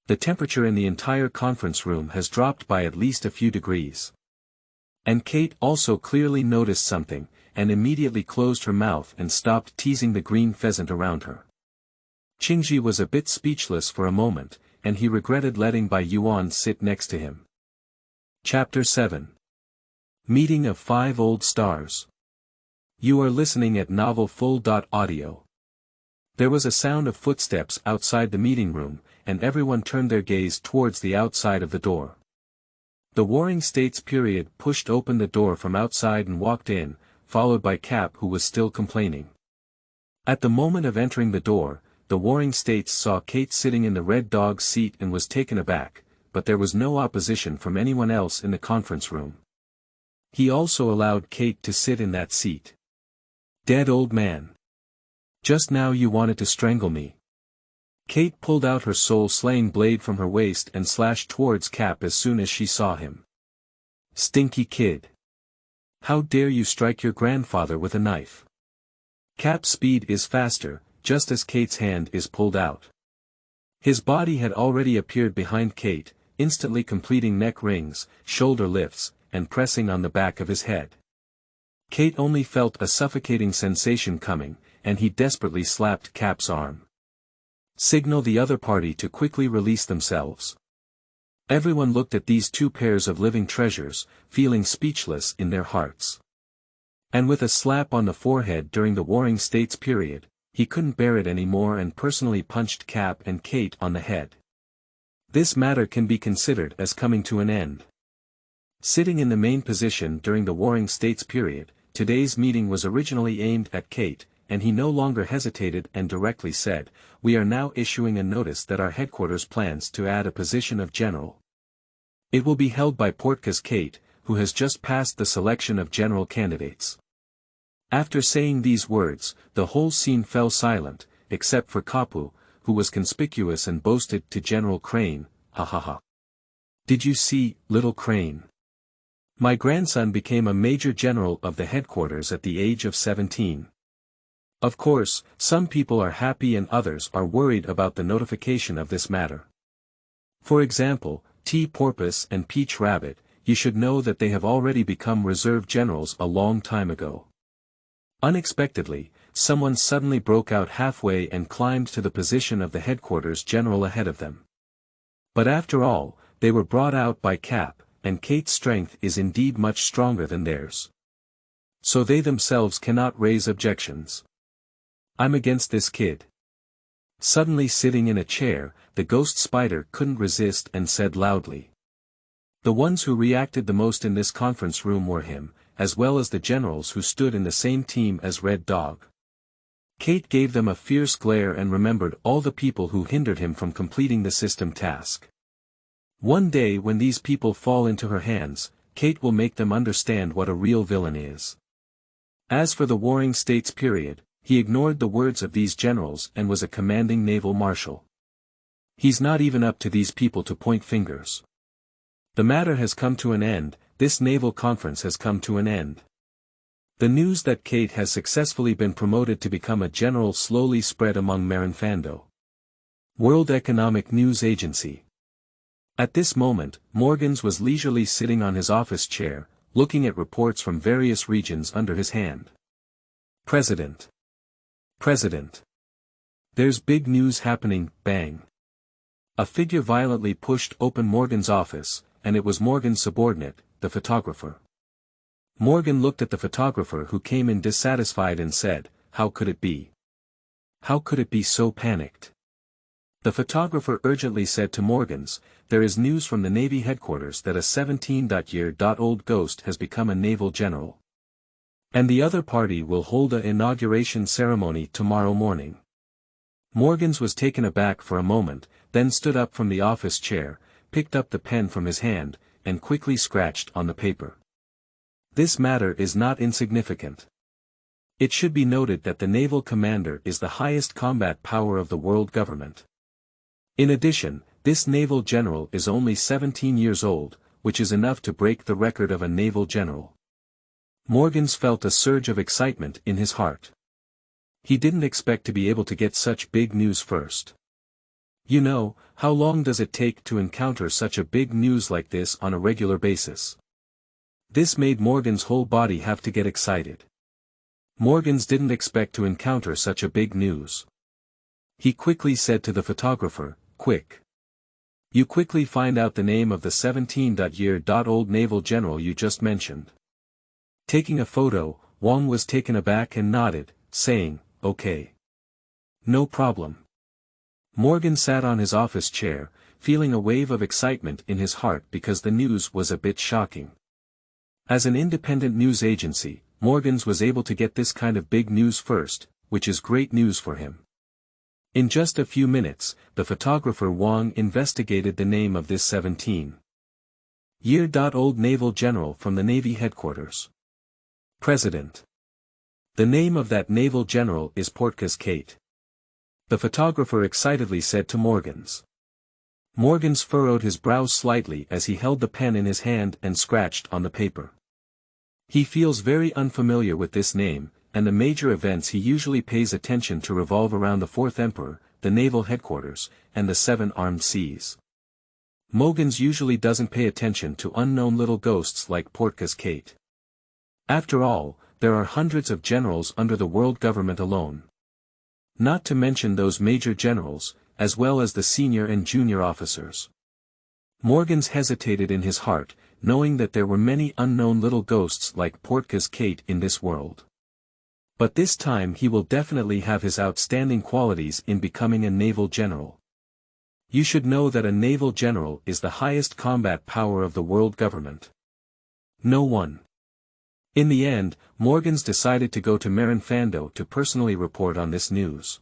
the temperature in the entire conference room has dropped by at least a few degrees. And Kate also clearly noticed something, and immediately closed her mouth and stopped teasing the green pheasant around her. Qingji was a bit speechless for a moment, and he regretted letting Bai Yuan sit next to him. Chapter 7. Meeting of 5 Old Stars. You are listening at Novel Full.audio. There was a sound of footsteps outside the meeting room, and everyone turned their gaze towards the outside of the door. The Warring States period pushed open the door from outside and walked in, followed by Cap, who was still complaining. At the moment of entering the door, the Warring States saw Kate sitting in the red dog's seat and was taken aback, but there was no opposition from anyone else in the conference room. He also allowed Kate to sit in that seat. "Dead old man. Just now you wanted to strangle me." Kate pulled out her soul-slaying blade from her waist and slashed towards Cap as soon as she saw him. "Stinky kid. How dare you strike your grandfather with a knife?" Cap's speed is faster, just as Kate's hand is pulled out. His body had already appeared behind Kate, instantly completing neck rings, shoulder lifts, and pressing on the back of his head. Kate only felt a suffocating sensation coming, and he desperately slapped Cap's arm. "Signal the other party to quickly release themselves." Everyone looked at these two pairs of living treasures, feeling speechless in their hearts. And with a slap on the forehead during the Warring States period, he couldn't bear it anymore and personally punched Cap and Kate on the head. This matter can be considered as coming to an end. Sitting in the main position during the Warring States period, today's meeting was originally aimed at Kate, and he no longer hesitated and directly said, "We are now issuing a notice that our headquarters plans to add a position of general. It will be held by Portkas Kate, who has just passed the selection of general candidates." After saying these words, the whole scene fell silent, except for Kapu, who was conspicuous and boasted to General Crane, "Ha ha ha. Did you see, little Crane? My grandson became a major general of the headquarters at the age of 17. Of course, some people are happy and others are worried about the notification of this matter. For example, T. Porpoise and Peach Rabbit, you should know that they have already become reserve generals a long time ago. Unexpectedly, someone suddenly broke out halfway and climbed to the position of the headquarters general ahead of them. But after all, they were brought out by Cap, and Kate's strength is indeed much stronger than theirs. So they themselves cannot raise objections. I'm against this kid. Suddenly sitting in a chair, the ghost spider couldn't resist and said loudly. The ones who reacted the most in this conference room were him, as well as the generals who stood in the same team as Red Dog. Kate gave them a fierce glare and remembered all the people who hindered him from completing the system task. One day when these people fall into her hands, Kate will make them understand what a real villain is. As for the Warring States period, he ignored the words of these generals and was a commanding naval marshal. He's not even up to these people to point fingers. The matter has come to an end, this naval conference has come to an end. The news that Kate has successfully been promoted to become a general slowly spread among Marinfando. World Economic News Agency. At this moment, Morgans was leisurely sitting on his office chair, looking at reports from various regions under his hand. President. President. There's big news happening, bang. A figure violently pushed open Morgan's office, and it was Morgan's subordinate, the photographer. Morgan looked at the photographer who came in dissatisfied and said, "How could it be? How could it be so panicked?" The photographer urgently said to Morgans, "There is news from the Navy headquarters that a 17-year-old ghost has become a naval general. And the other party will hold an inauguration ceremony tomorrow morning." Morgans was taken aback for a moment, then stood up from the office chair, picked up the pen from his hand, and quickly scratched on the paper. This matter is not insignificant. It should be noted that the naval commander is the highest combat power of the world government. In addition, this naval general is only 17 years old, which is enough to break the record of a naval general. Morgans felt a surge of excitement in his heart. He didn't expect to be able to get such big news first. You know, how long does it take to encounter such a big news like this on a regular basis? This made Morgan's whole body have to get excited. Morgans didn't expect to encounter such a big news. He quickly said to the photographer, "Quick. You quickly find out the name of the 17-year-old naval general you just mentioned." Taking a photo, Wong was taken aback and nodded, saying, "Okay. No problem." Morgan sat on his office chair, feeling a wave of excitement in his heart because the news was a bit shocking. As an independent news agency, Morgans was able to get this kind of big news first, which is great news for him. In just a few minutes, the photographer Wong investigated the name of this 17-year-old naval general from the Navy headquarters. President. The name of that naval general is Portkas Kate. The photographer excitedly said to Morgans. Morgans furrowed his brows slightly as he held the pen in his hand and scratched on the paper. He feels very unfamiliar with this name, and the major events he usually pays attention to revolve around the Fourth Emperor, the naval headquarters, and the Seven Armed Seas. Morgans usually doesn't pay attention to unknown little ghosts like Portkas Kate. After all, there are hundreds of generals under the world government alone. Not to mention those major generals, as well as the senior and junior officers. Morgans hesitated in his heart, knowing that there were many unknown little ghosts like Portkas Kate in this world. But this time he will definitely have his outstanding qualities in becoming a naval general. You should know that a naval general is the highest combat power of the world government. No one. In the end, Morgans decided to go to Marinfando to personally report on this news.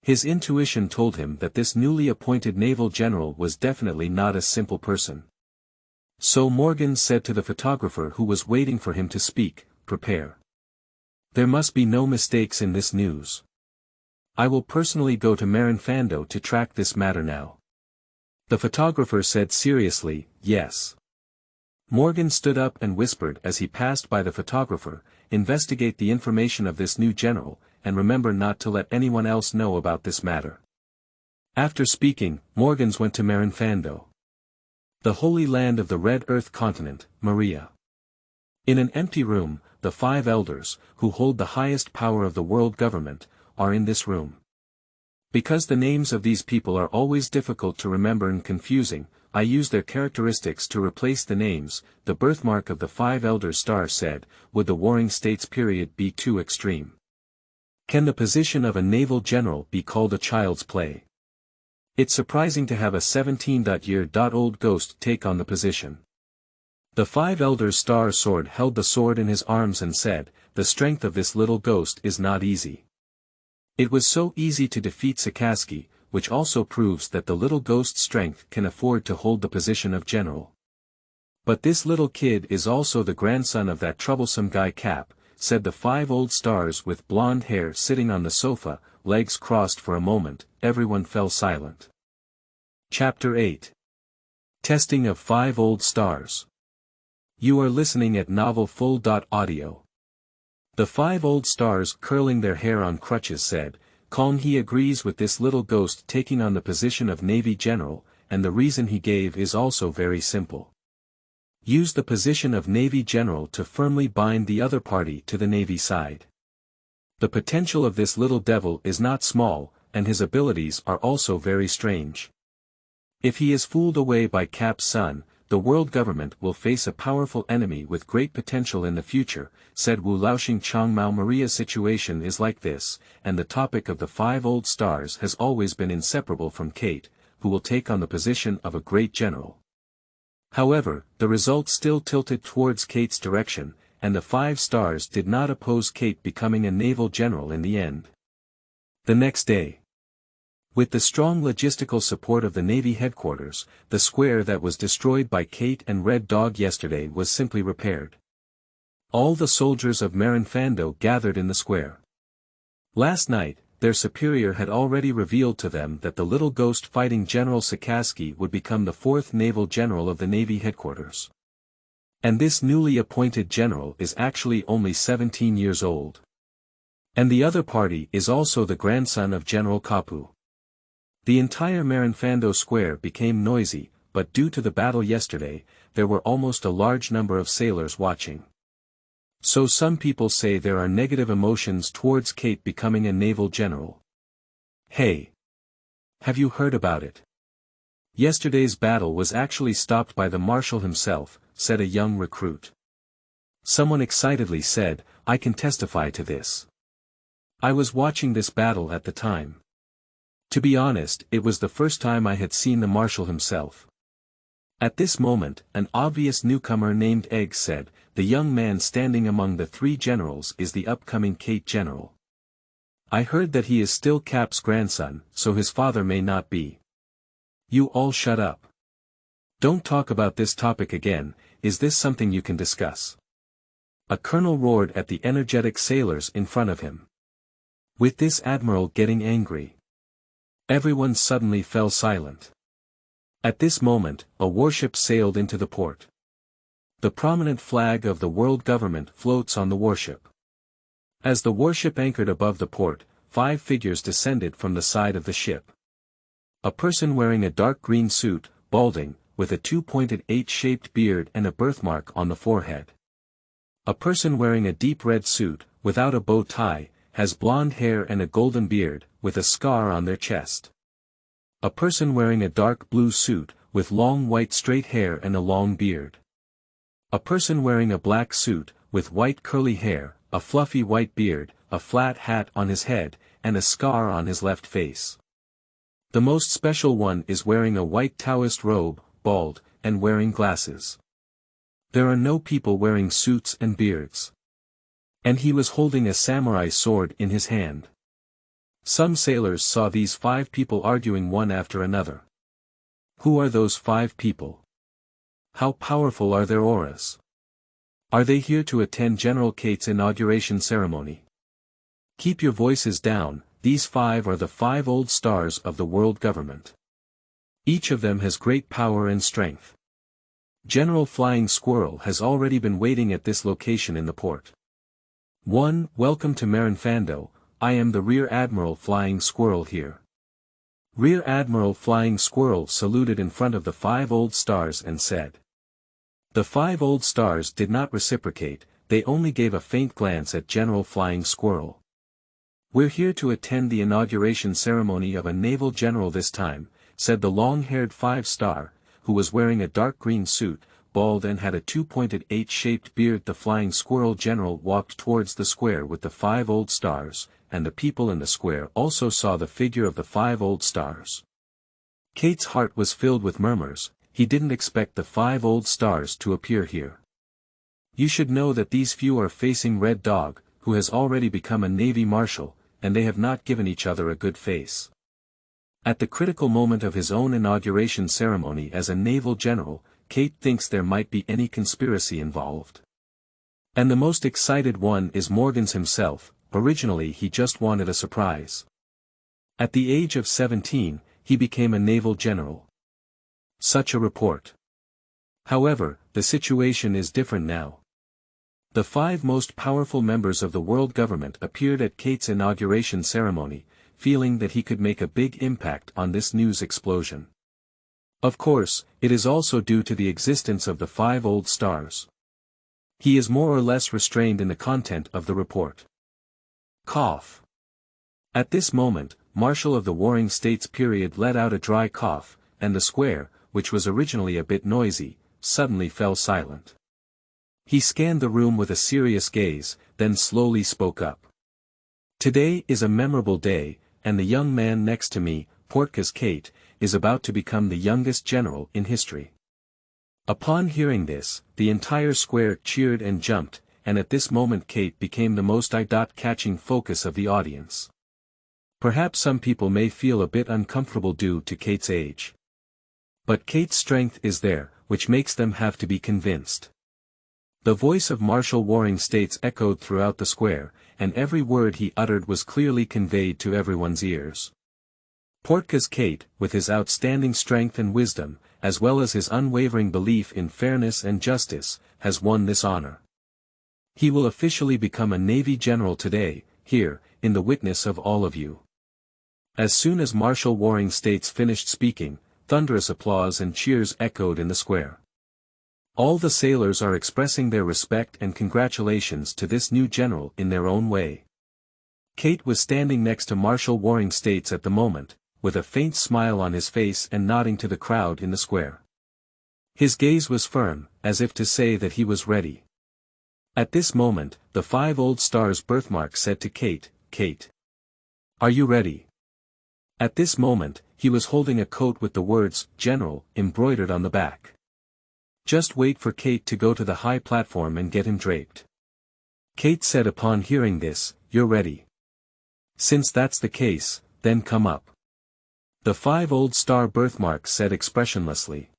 His intuition told him that this newly appointed naval general was definitely not a simple person. So Morgans said to the photographer who was waiting for him to speak, "Prepare. There must be no mistakes in this news. I will personally go to Marinfando to track this matter now." The photographer said seriously, "Yes." Morgan stood up and whispered as he passed by the photographer, "Investigate the information of this new general, and remember not to let anyone else know about this matter." After speaking, Morgans went to Marinfando, the holy land of the Red Earth continent, Maria. In an empty room, the 5 elders, who hold the highest power of the world government, are in this room. Because the names of these people are always difficult to remember and confusing, I use their characteristics to replace the names. The birthmark of the 5 elders star said, "Would the Warring States period be too extreme? Can the position of a naval general be called a child's play? It's surprising to have a 17-year-old ghost take on the position." The 5 elders star sword held the sword in his arms and said, "The strength of this little ghost is not easy. It was so easy to defeat Sakaski, which also proves that the little ghost's strength can afford to hold the position of general. But this little kid is also the grandson of that troublesome guy Cap," said the 5 old stars with blonde hair sitting on the sofa, legs crossed. For a moment, everyone fell silent. Chapter 8. Testing of 5 old stars. You are listening at novelfull.audio. The 5 old stars curling their hair on crutches said, Kong he agrees with this little ghost taking on the position of Navy General, and the reason he gave is also very simple. Use the position of Navy General to firmly bind the other party to the Navy side. The potential of this little devil is not small, and his abilities are also very strange. If he is fooled away by Cap's son, the world government will face a powerful enemy with great potential in the future, said Wu Laoxing Changmao. Maria's situation is like this, and the topic of the 5 old stars has always been inseparable from Kate, who will take on the position of a great general. However, the results still tilted towards Kate's direction, and the 5 stars did not oppose Kate becoming a naval general in the end. The next day, with the strong logistical support of the Navy headquarters, the square that was destroyed by Kate and Red Dog yesterday was simply repaired. All the soldiers of Marinfando gathered in the square. Last night, their superior had already revealed to them that the little ghost fighting General Sakaski would become the 4th naval general of the Navy headquarters. And this newly appointed general is actually only 17 years old. And the other party is also the grandson of General Kapu. The entire Marinfando square became noisy, but due to the battle yesterday, there were almost a large number of sailors watching. So some people say there are negative emotions towards Kate becoming a naval general. Hey! Have you heard about it? Yesterday's battle was actually stopped by the marshal himself, said a young recruit. Someone excitedly said, I can testify to this. I was watching this battle at the time. To be honest, it was the first time I had seen the marshal himself. At this moment, an obvious newcomer named Egg said, the young man standing among the 3 generals is the upcoming Kate general. I heard that he is still Cap's grandson, so his father may not be. You all shut up. Don't talk about this topic again. Is this something you can discuss? A colonel roared at the energetic sailors in front of him. With this admiral getting angry, everyone suddenly fell silent. At this moment, a warship sailed into the port. The prominent flag of the world government floats on the warship. As the warship anchored above the port, 5 figures descended from the side of the ship. A person wearing a dark green suit, balding, with a 2-pointed H-shaped beard and a birthmark on the forehead. A person wearing a deep red suit, without a bow tie, has blonde hair and a golden beard, with a scar on their chest. A person wearing a dark blue suit, with long white straight hair and a long beard. A person wearing a black suit, with white curly hair, a fluffy white beard, a flat hat on his head, and a scar on his left face. The most special one is wearing a white Taoist robe, bald, and wearing glasses. There are no people wearing suits and beards. And he was holding a samurai sword in his hand. Some sailors saw these 5 people arguing one after another. Who are those 5 people? How powerful are their auras? Are they here to attend General Kate's inauguration ceremony? Keep your voices down, these 5 are the 5 old stars of the world government. Each of them has great power and strength. General Flying Squirrel has already been waiting at this location in the port. 1. Welcome to Marinfando, I am the Rear Admiral Flying Squirrel here. Rear Admiral Flying Squirrel saluted in front of the 5 old stars and said. The 5 old stars did not reciprocate, they only gave a faint glance at General Flying Squirrel. We're here to attend the inauguration ceremony of a naval general this time, said the long-haired 5-star, who was wearing a dark green suit, bald and had a 2-pointed H-shaped beard. The Flying Squirrel general walked towards the square with the 5 old stars, and the people in the square also saw the figure of the 5 old stars. Kate's heart was filled with murmurs, he didn't expect the 5 old stars to appear here. You should know that these few are facing Red Dog, who has already become a Navy Marshal, and they have not given each other a good face. At the critical moment of his own inauguration ceremony as a naval general, Kate thinks there might be any conspiracy involved. And the most excited one is Morgans himself. Originally he just wanted a surprise. At the age of 17, he became a naval general. Such a report. However, the situation is different now. The 5 most powerful members of the world government appeared at Kate's inauguration ceremony, feeling that he could make a big impact on this news explosion. Of course, it is also due to the existence of the 5 old stars. He is more or less restrained in the content of the report. Cough. At this moment, Marshal of the Warring States period let out a dry cough, and the square, which was originally a bit noisy, suddenly fell silent. He scanned the room with a serious gaze, then slowly spoke up. Today is a memorable day, and the young man next to me, Portkas Kate, is about to become the youngest general in history. Upon hearing this, the entire square cheered and jumped, and at this moment Kate became the most eye-catching focus of the audience. Perhaps some people may feel a bit uncomfortable due to Kate's age. But Kate's strength is there, which makes them have to be convinced. The voice of Marshal Warring States echoed throughout the square, and every word he uttered was clearly conveyed to everyone's ears. Portkas Kate, with his outstanding strength and wisdom, as well as his unwavering belief in fairness and justice, has won this honor. He will officially become a Navy general today, here, in the witness of all of you. As soon as Marshal Warring States finished speaking, thunderous applause and cheers echoed in the square. All the sailors are expressing their respect and congratulations to this new general in their own way. Kate was standing next to Marshal Warring States at the moment, with a faint smile on his face and nodding to the crowd in the square. His gaze was firm, as if to say that he was ready. At this moment, the 5 old stars birthmark said to Kate, "Kate, are you ready?" At this moment, he was holding a coat with the words, "General," embroidered on the back. Just wait for Kate to go to the high platform and get him draped. Kate said upon hearing this, "You're ready. Since that's the case, then come up." The 5 old star birthmarks said expressionlessly.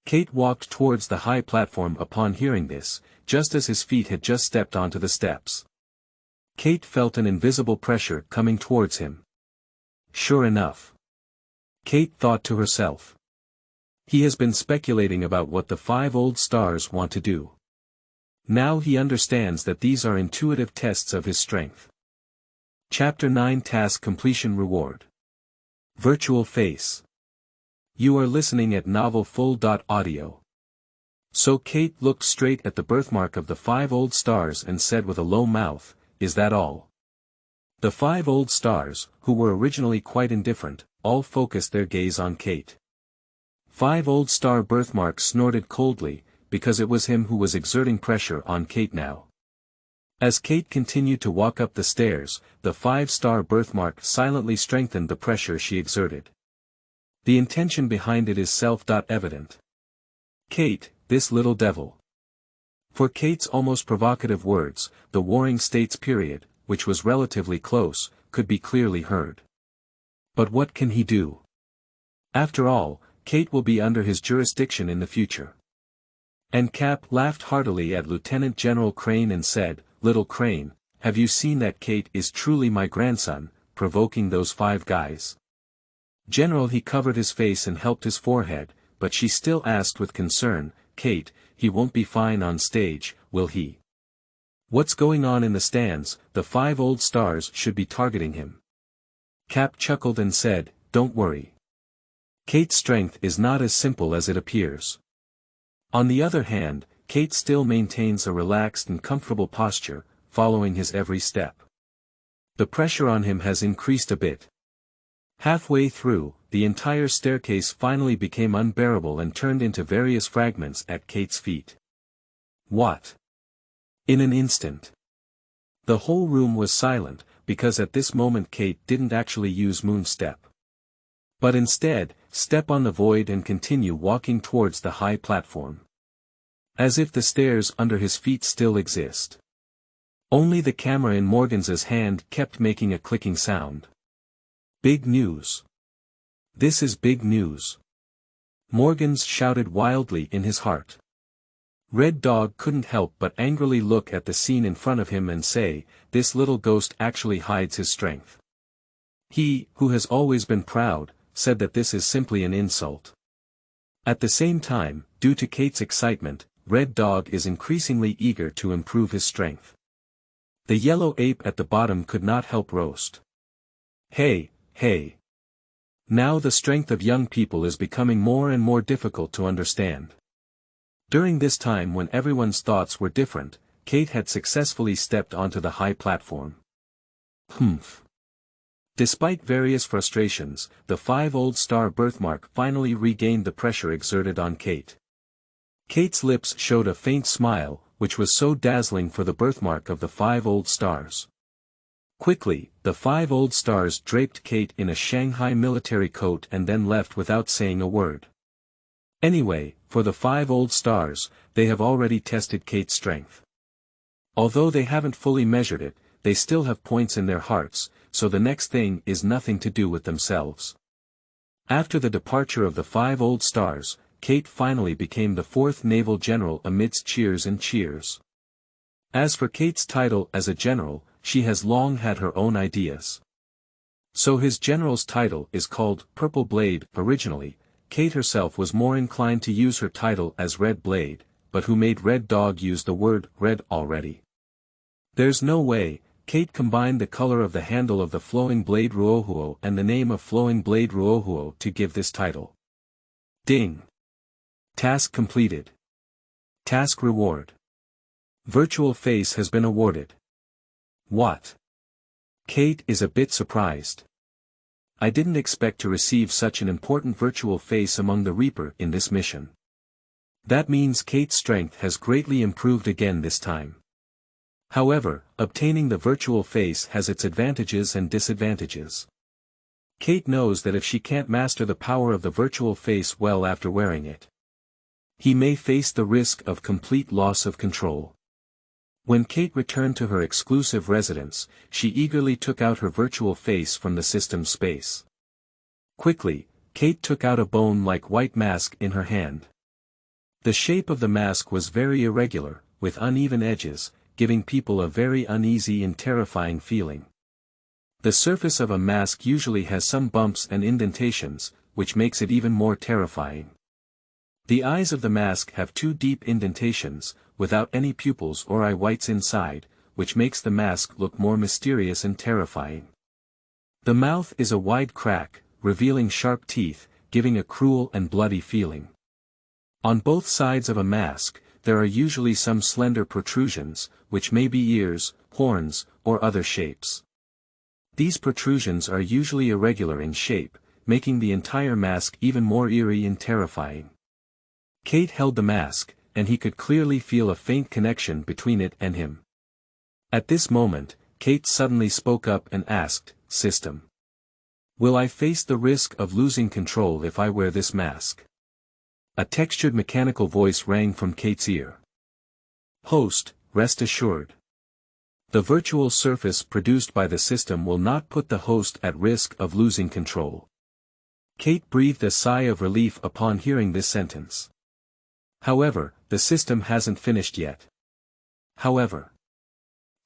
Kate walked towards the high platform upon hearing this, just as his feet had just stepped onto the steps. Kate felt an invisible pressure coming towards him. Sure enough. Kate thought to herself. He has been speculating about what the 5 old stars want to do. Now he understands that these are intuitive tests of his strength. Chapter 9 Task Completion Reward. Virtual Face. You are listening at novelfull.audio. So Kate looked straight at the birthmark of the 5 old stars and said with a low mouth, "Is that all?" The 5 old stars, who were originally quite indifferent, all focused their gaze on Kate. 5 old star birthmark snorted coldly, because it was him who was exerting pressure on Kate now. As Kate continued to walk up the stairs, the 5-star birthmark silently strengthened the pressure she exerted. The intention behind it is self-evident. Kate, this little devil. For Kate's almost provocative words, the Warring States period, which was relatively close, could be clearly heard. But what can he do? After all, Kate will be under his jurisdiction in the future. And Cap laughed heartily at Lieutenant General Crane and said, "Little Crane, have you seen that Kate is truly my grandson, provoking those 5 guys?" General, he covered his face and helped his forehead, but she still asked with concern, "Kate, he won't be fine on stage, will he? What's going on in the stands? The 5 old stars should be targeting him." Cap chuckled and said, "Don't worry. Kate's strength is not as simple as it appears." On the other hand, Kate still maintains a relaxed and comfortable posture, following his every step. The pressure on him has increased a bit. Halfway through, the entire staircase finally became unbearable and turned into various fragments at Kate's feet. What? In an instant. The whole room was silent, because at this moment Kate didn't actually use Moon Step. But instead, step on the void and continue walking towards the high platform. As if the stairs under his feet still exist. Only the camera in Morgan's hand kept making a clicking sound. Big news. This is big news. Morgan's shouted wildly in his heart. Red Dog couldn't help but angrily look at the scene in front of him and say, "This little ghost actually hides his strength." He, who has always been proud, said that this is simply an insult. At the same time, due to Kate's excitement, Red Dog is increasingly eager to improve his strength. The yellow ape at the bottom could not help roast. Hey, hey. Now the strength of young people is becoming more and more difficult to understand. During this time when everyone's thoughts were different, Kate had successfully stepped onto the high platform. Humph. Despite various frustrations, the 5-old-star birthmark finally regained the pressure exerted on Kate. Kate's lips showed a faint smile, which was so dazzling for the birthmark of the 5-old-stars. Quickly, the 5-old-stars draped Kate in a Shanghai military coat and then left without saying a word. Anyway, for the 5-old-stars, they have already tested Kate's strength. Although they haven't fully measured it, they still have points in their hearts, so the next thing is nothing to do with themselves. After the departure of the 5-old-stars, Kate finally became the 4th naval general amidst cheers and cheers. As for Kate's title as a general, she has long had her own ideas. So his general's title is called Purple Blade. Originally, Kate herself was more inclined to use her title as Red Blade, but who made Red Dog use the word red already? There's no way. Kate combined the color of the handle of the Flowing Blade Ruohuo and the name of Flowing Blade Ruohuo to give this title. Ding! Task completed. Task reward. Virtual face has been awarded. What? Kate is a bit surprised. I didn't expect to receive such an important virtual face among the Reaper in this mission. That means Kate's strength has greatly improved again this time. However, obtaining the virtual face has its advantages and disadvantages. Kate knows that if she can't master the power of the virtual face well after wearing it, he may face the risk of complete loss of control. When Kate returned to her exclusive residence, she eagerly took out her virtual face from the system's space. Quickly, Kate took out a bone-like white mask in her hand. The shape of the mask was very irregular, with uneven edges, giving people a very uneasy and terrifying feeling. The surface of a mask usually has some bumps and indentations, which makes it even more terrifying. The eyes of the mask have 2 deep indentations, without any pupils or eye whites inside, which makes the mask look more mysterious and terrifying. The mouth is a wide crack, revealing sharp teeth, giving a cruel and bloody feeling. On both sides of a mask, there are usually some slender protrusions, which may be ears, horns, or other shapes. These protrusions are usually irregular in shape, making the entire mask even more eerie and terrifying. Kate held the mask, and he could clearly feel a faint connection between it and him. At this moment, Kate suddenly spoke up and asked, "System, will I face the risk of losing control if I wear this mask?" A textured mechanical voice rang from Kate's ear. "Host, rest assured. The virtual surface produced by the system will not put the host at risk of losing control." Kate breathed a sigh of relief upon hearing this sentence. However, the system hasn't finished yet. However,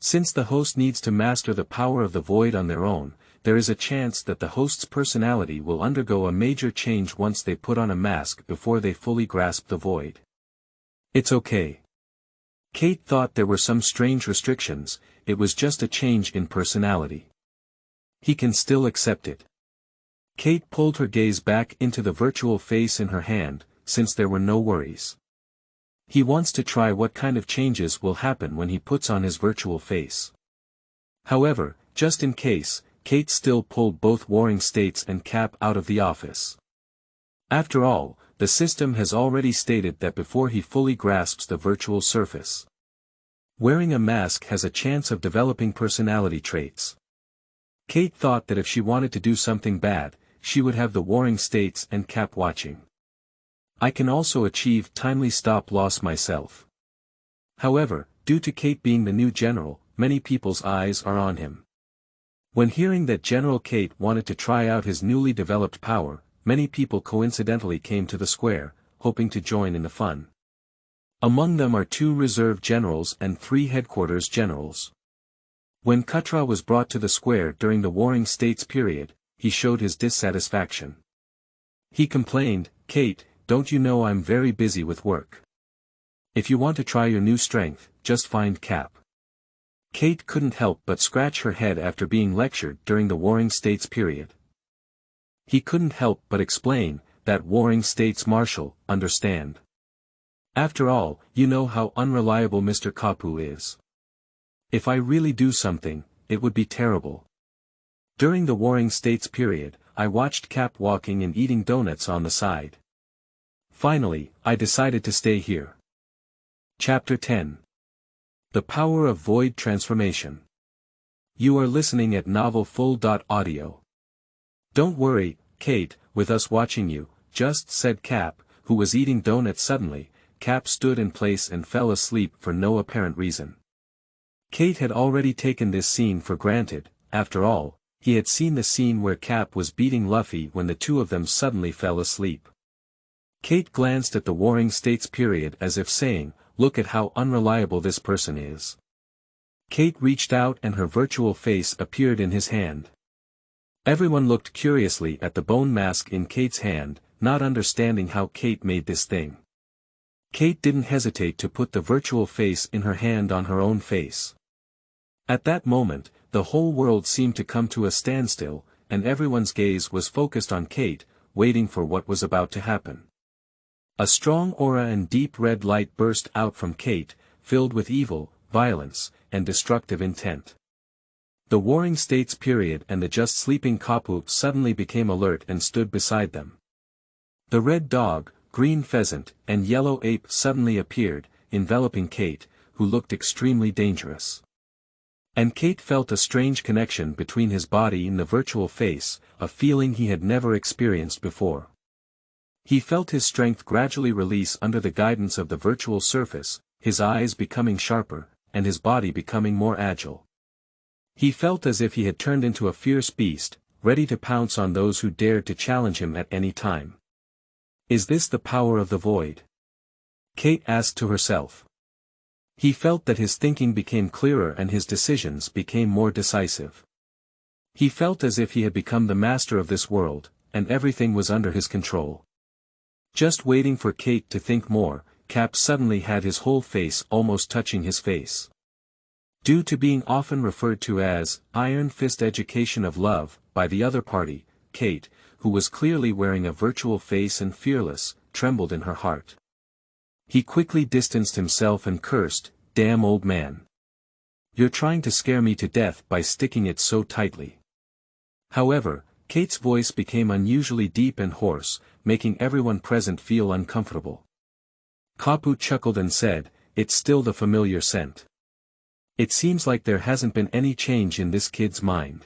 since the host needs to master the power of the void on their own, there is a chance that the host's personality will undergo a major change once they put on a mask before they fully grasp the void. It's okay. Kate thought there were some strange restrictions, it was just a change in personality. He can still accept it. Kate pulled her gaze back into the virtual face in her hand, since there were no worries. He wants to try what kind of changes will happen when he puts on his virtual face. However, just in case, Kate still pulled both Warring States and Cap out of the office. After all, the system has already stated that before he fully grasps the virtual surface, wearing a mask has a chance of developing personality traits. Kate thought that if she wanted to do something bad, she would have the Warring States and Cap watching. I can also achieve timely stop-loss myself. However, due to Kate being the new general, many people's eyes are on him. When hearing that General Kate wanted to try out his newly developed power, many people coincidentally came to the square, hoping to join in the fun. Among them are 2 reserve generals and 3 headquarters generals. When Katra was brought to the square during the Warring States period, he showed his dissatisfaction. He complained, "Kate, don't you know I'm very busy with work? If you want to try your new strength, just find Cap. Kate couldn't help but scratch her head after being lectured during the Warring States period. He couldn't help but explain, that Warring States Marshal, understand. After all, you know how unreliable Mr. Kapu is. If I really do something, it would be terrible. During the Warring States period, I watched Cap walking and eating donuts on the side. Finally, I decided to stay here. Chapter 10. The Power of Void Transformation. You are listening at novelfull.audio. Don't worry, Kate, with us watching you, just said Cap, who was eating donuts suddenly. Cap stood in place and fell asleep for no apparent reason. Kate had already taken this scene for granted. After all, he had seen the scene where Cap was beating Luffy when the two of them suddenly fell asleep. Kate glanced at the Warring States period as if saying, look at how unreliable this person is. Kate reached out and her virtual face appeared in his hand. Everyone looked curiously at the bone mask in Kate's hand, not understanding how Kate made this thing. Kate didn't hesitate to put the virtual face in her hand on her own face. At that moment, the whole world seemed to come to a standstill, and everyone's gaze was focused on Kate, waiting for what was about to happen. A strong aura and deep red light burst out from Kate, filled with evil, violence, and destructive intent. The Warring States period and the just sleeping Kapu suddenly became alert and stood beside them. The red dog, green pheasant, and yellow ape suddenly appeared, enveloping Kate, who looked extremely dangerous. And Kate felt a strange connection between his body and the virtual face, a feeling he had never experienced before. He felt his strength gradually release under the guidance of the virtual surface, his eyes becoming sharper, and his body becoming more agile. He felt as if he had turned into a fierce beast, ready to pounce on those who dared to challenge him at any time. Is this the power of the void? Kate asked to herself. He felt that his thinking became clearer and his decisions became more decisive. He felt as if he had become the master of this world, and everything was under his control. Just waiting for Kate to think more, Cap suddenly had his whole face almost touching his face. Due to being often referred to as Iron Fist Education of Love by the other party, Kate, who was clearly wearing a virtual face and fearless, trembled in her heart. He quickly distanced himself and cursed, "Damn old man. You're trying to scare me to death by sticking it so tightly." However, Kate's voice became unusually deep and hoarse, making everyone present feel uncomfortable. Kapu chuckled and said, "It's still the familiar scent. It seems like there hasn't been any change in this kid's mind."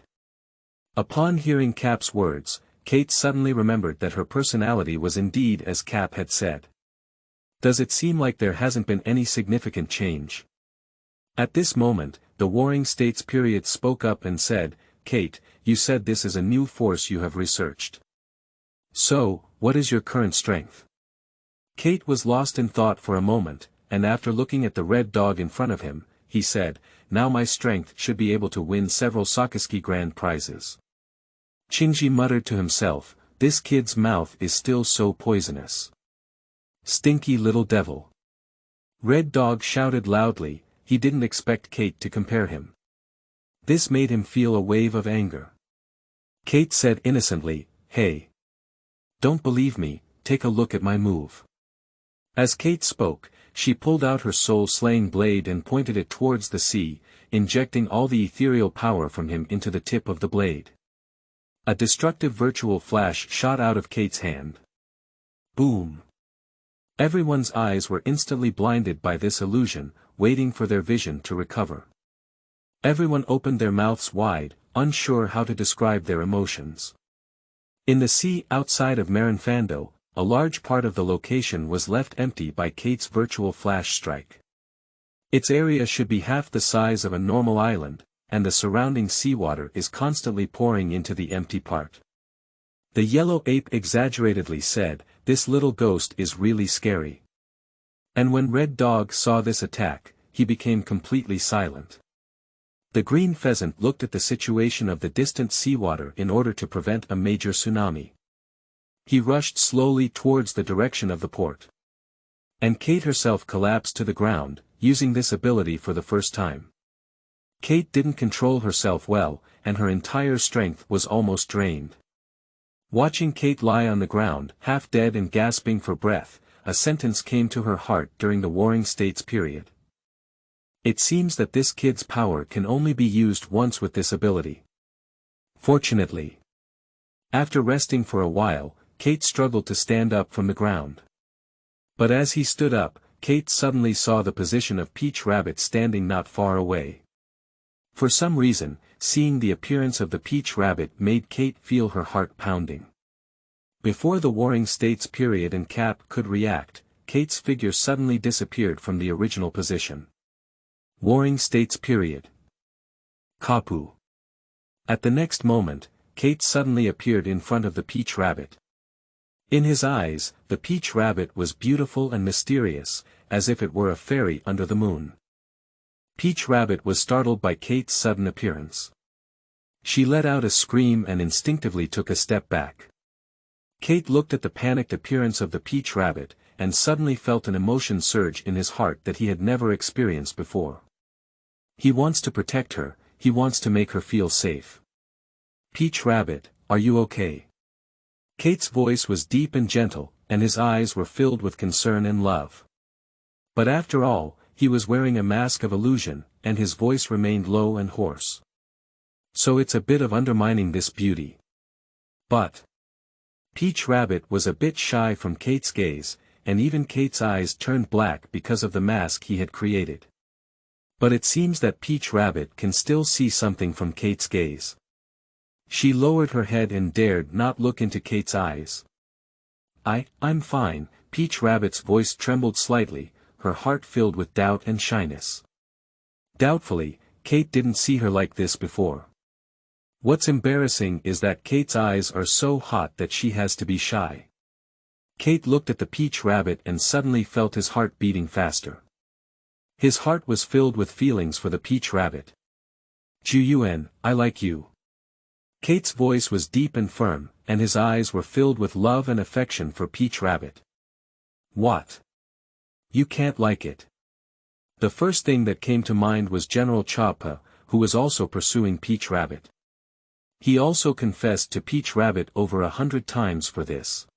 Upon hearing Cap's words, Kate suddenly remembered that her personality was indeed as Cap had said. Does it seem like there hasn't been any significant change? At this moment, the Warring States period spoke up and said, "Kate, you said this is a new force you have researched. So, what is your current strength?" Kate was lost in thought for a moment, and after looking at the red dog in front of him, he said, "Now my strength should be able to win several Sakatsuki grand prizes." Shinji muttered to himself, "This kid's mouth is still so poisonous. Stinky little devil." Red Dog shouted loudly, he didn't expect Kate to compare him. This made him feel a wave of anger. Kate said innocently, "Hey. Don't believe me, take a look at my move." As Kate spoke, she pulled out her soul-slaying blade and pointed it towards the sea, injecting all the ethereal power from him into the tip of the blade. A destructive virtual flash shot out of Kate's hand. Boom! Everyone's eyes were instantly blinded by this illusion, waiting for their vision to recover. Everyone opened their mouths wide, unsure how to describe their emotions. In the sea outside of Marinfando, a large part of the location was left empty by Kate's virtual flash strike. Its area should be half the size of a normal island, and the surrounding seawater is constantly pouring into the empty part. The yellow ape exaggeratedly said, "This little ghost is really scary." And when Red Dog saw this attack, he became completely silent. The green pheasant looked at the situation of the distant seawater in order to prevent a major tsunami. He rushed slowly towards the direction of the port. And Kate herself collapsed to the ground, using this ability for the first time. Kate didn't control herself well, and her entire strength was almost drained. Watching Kate lie on the ground, half dead and gasping for breath, a sentence came to her heart during the Warring States period. It seems that this kid's power can only be used once with this ability. Fortunately. After resting for a while, Kate struggled to stand up from the ground. But as he stood up, Kate suddenly saw the position of Peach Rabbit standing not far away. For some reason, seeing the appearance of the Peach Rabbit made Kate feel her heart pounding. Before the Warring States period and Cap could react, Kate's figure suddenly disappeared from the original position. Warring States period. Kapu. At the next moment, Kate suddenly appeared in front of the Peach Rabbit. In his eyes, the Peach Rabbit was beautiful and mysterious, as if it were a fairy under the moon. Peach Rabbit was startled by Kate's sudden appearance. She let out a scream and instinctively took a step back. Kate looked at the panicked appearance of the Peach Rabbit, and suddenly felt an emotion surge in his heart that he had never experienced before. He wants to protect her, he wants to make her feel safe. Peach Rabbit, are you okay? Kate's voice was deep and gentle, and his eyes were filled with concern and love. But after all, he was wearing a mask of illusion, and his voice remained low and hoarse. So it's a bit of undermining this beauty. But Peach Rabbit was a bit shy from Kate's gaze, and even Kate's eyes turned black because of the mask he had created. But it seems that Peach Rabbit can still see something from Kate's gaze. She lowered her head and dared not look into Kate's eyes. I'm fine, Peach Rabbit's voice trembled slightly, her heart filled with doubt and shyness. Doubtfully, Kate didn't see her like this before. What's embarrassing is that Kate's eyes are so hot that she has to be shy. Kate looked at the Peach Rabbit and suddenly felt his heart beating faster. His heart was filled with feelings for the Peach Rabbit. Ju-Yuen, I like you. Kate's voice was deep and firm, and his eyes were filled with love and affection for Peach Rabbit. What? You can't like it. The first thing that came to mind was General Choppa, who was also pursuing Peach Rabbit. He also confessed to Peach Rabbit over 100 times for this.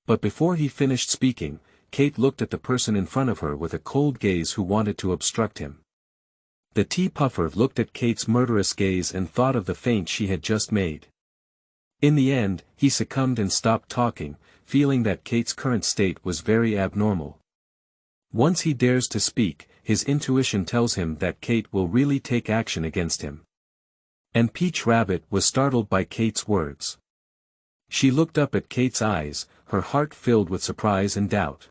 But before he finished speaking, Kate looked at the person in front of her with a cold gaze who wanted to obstruct him. The tea puffer looked at Kate's murderous gaze and thought of the feint she had just made. In the end, he succumbed and stopped talking, feeling that Kate's current state was very abnormal. Once he dares to speak, his intuition tells him that Kate will really take action against him. And Peach Rabbit was startled by Kate's words. She looked up at Kate's eyes, her heart filled with surprise and doubt.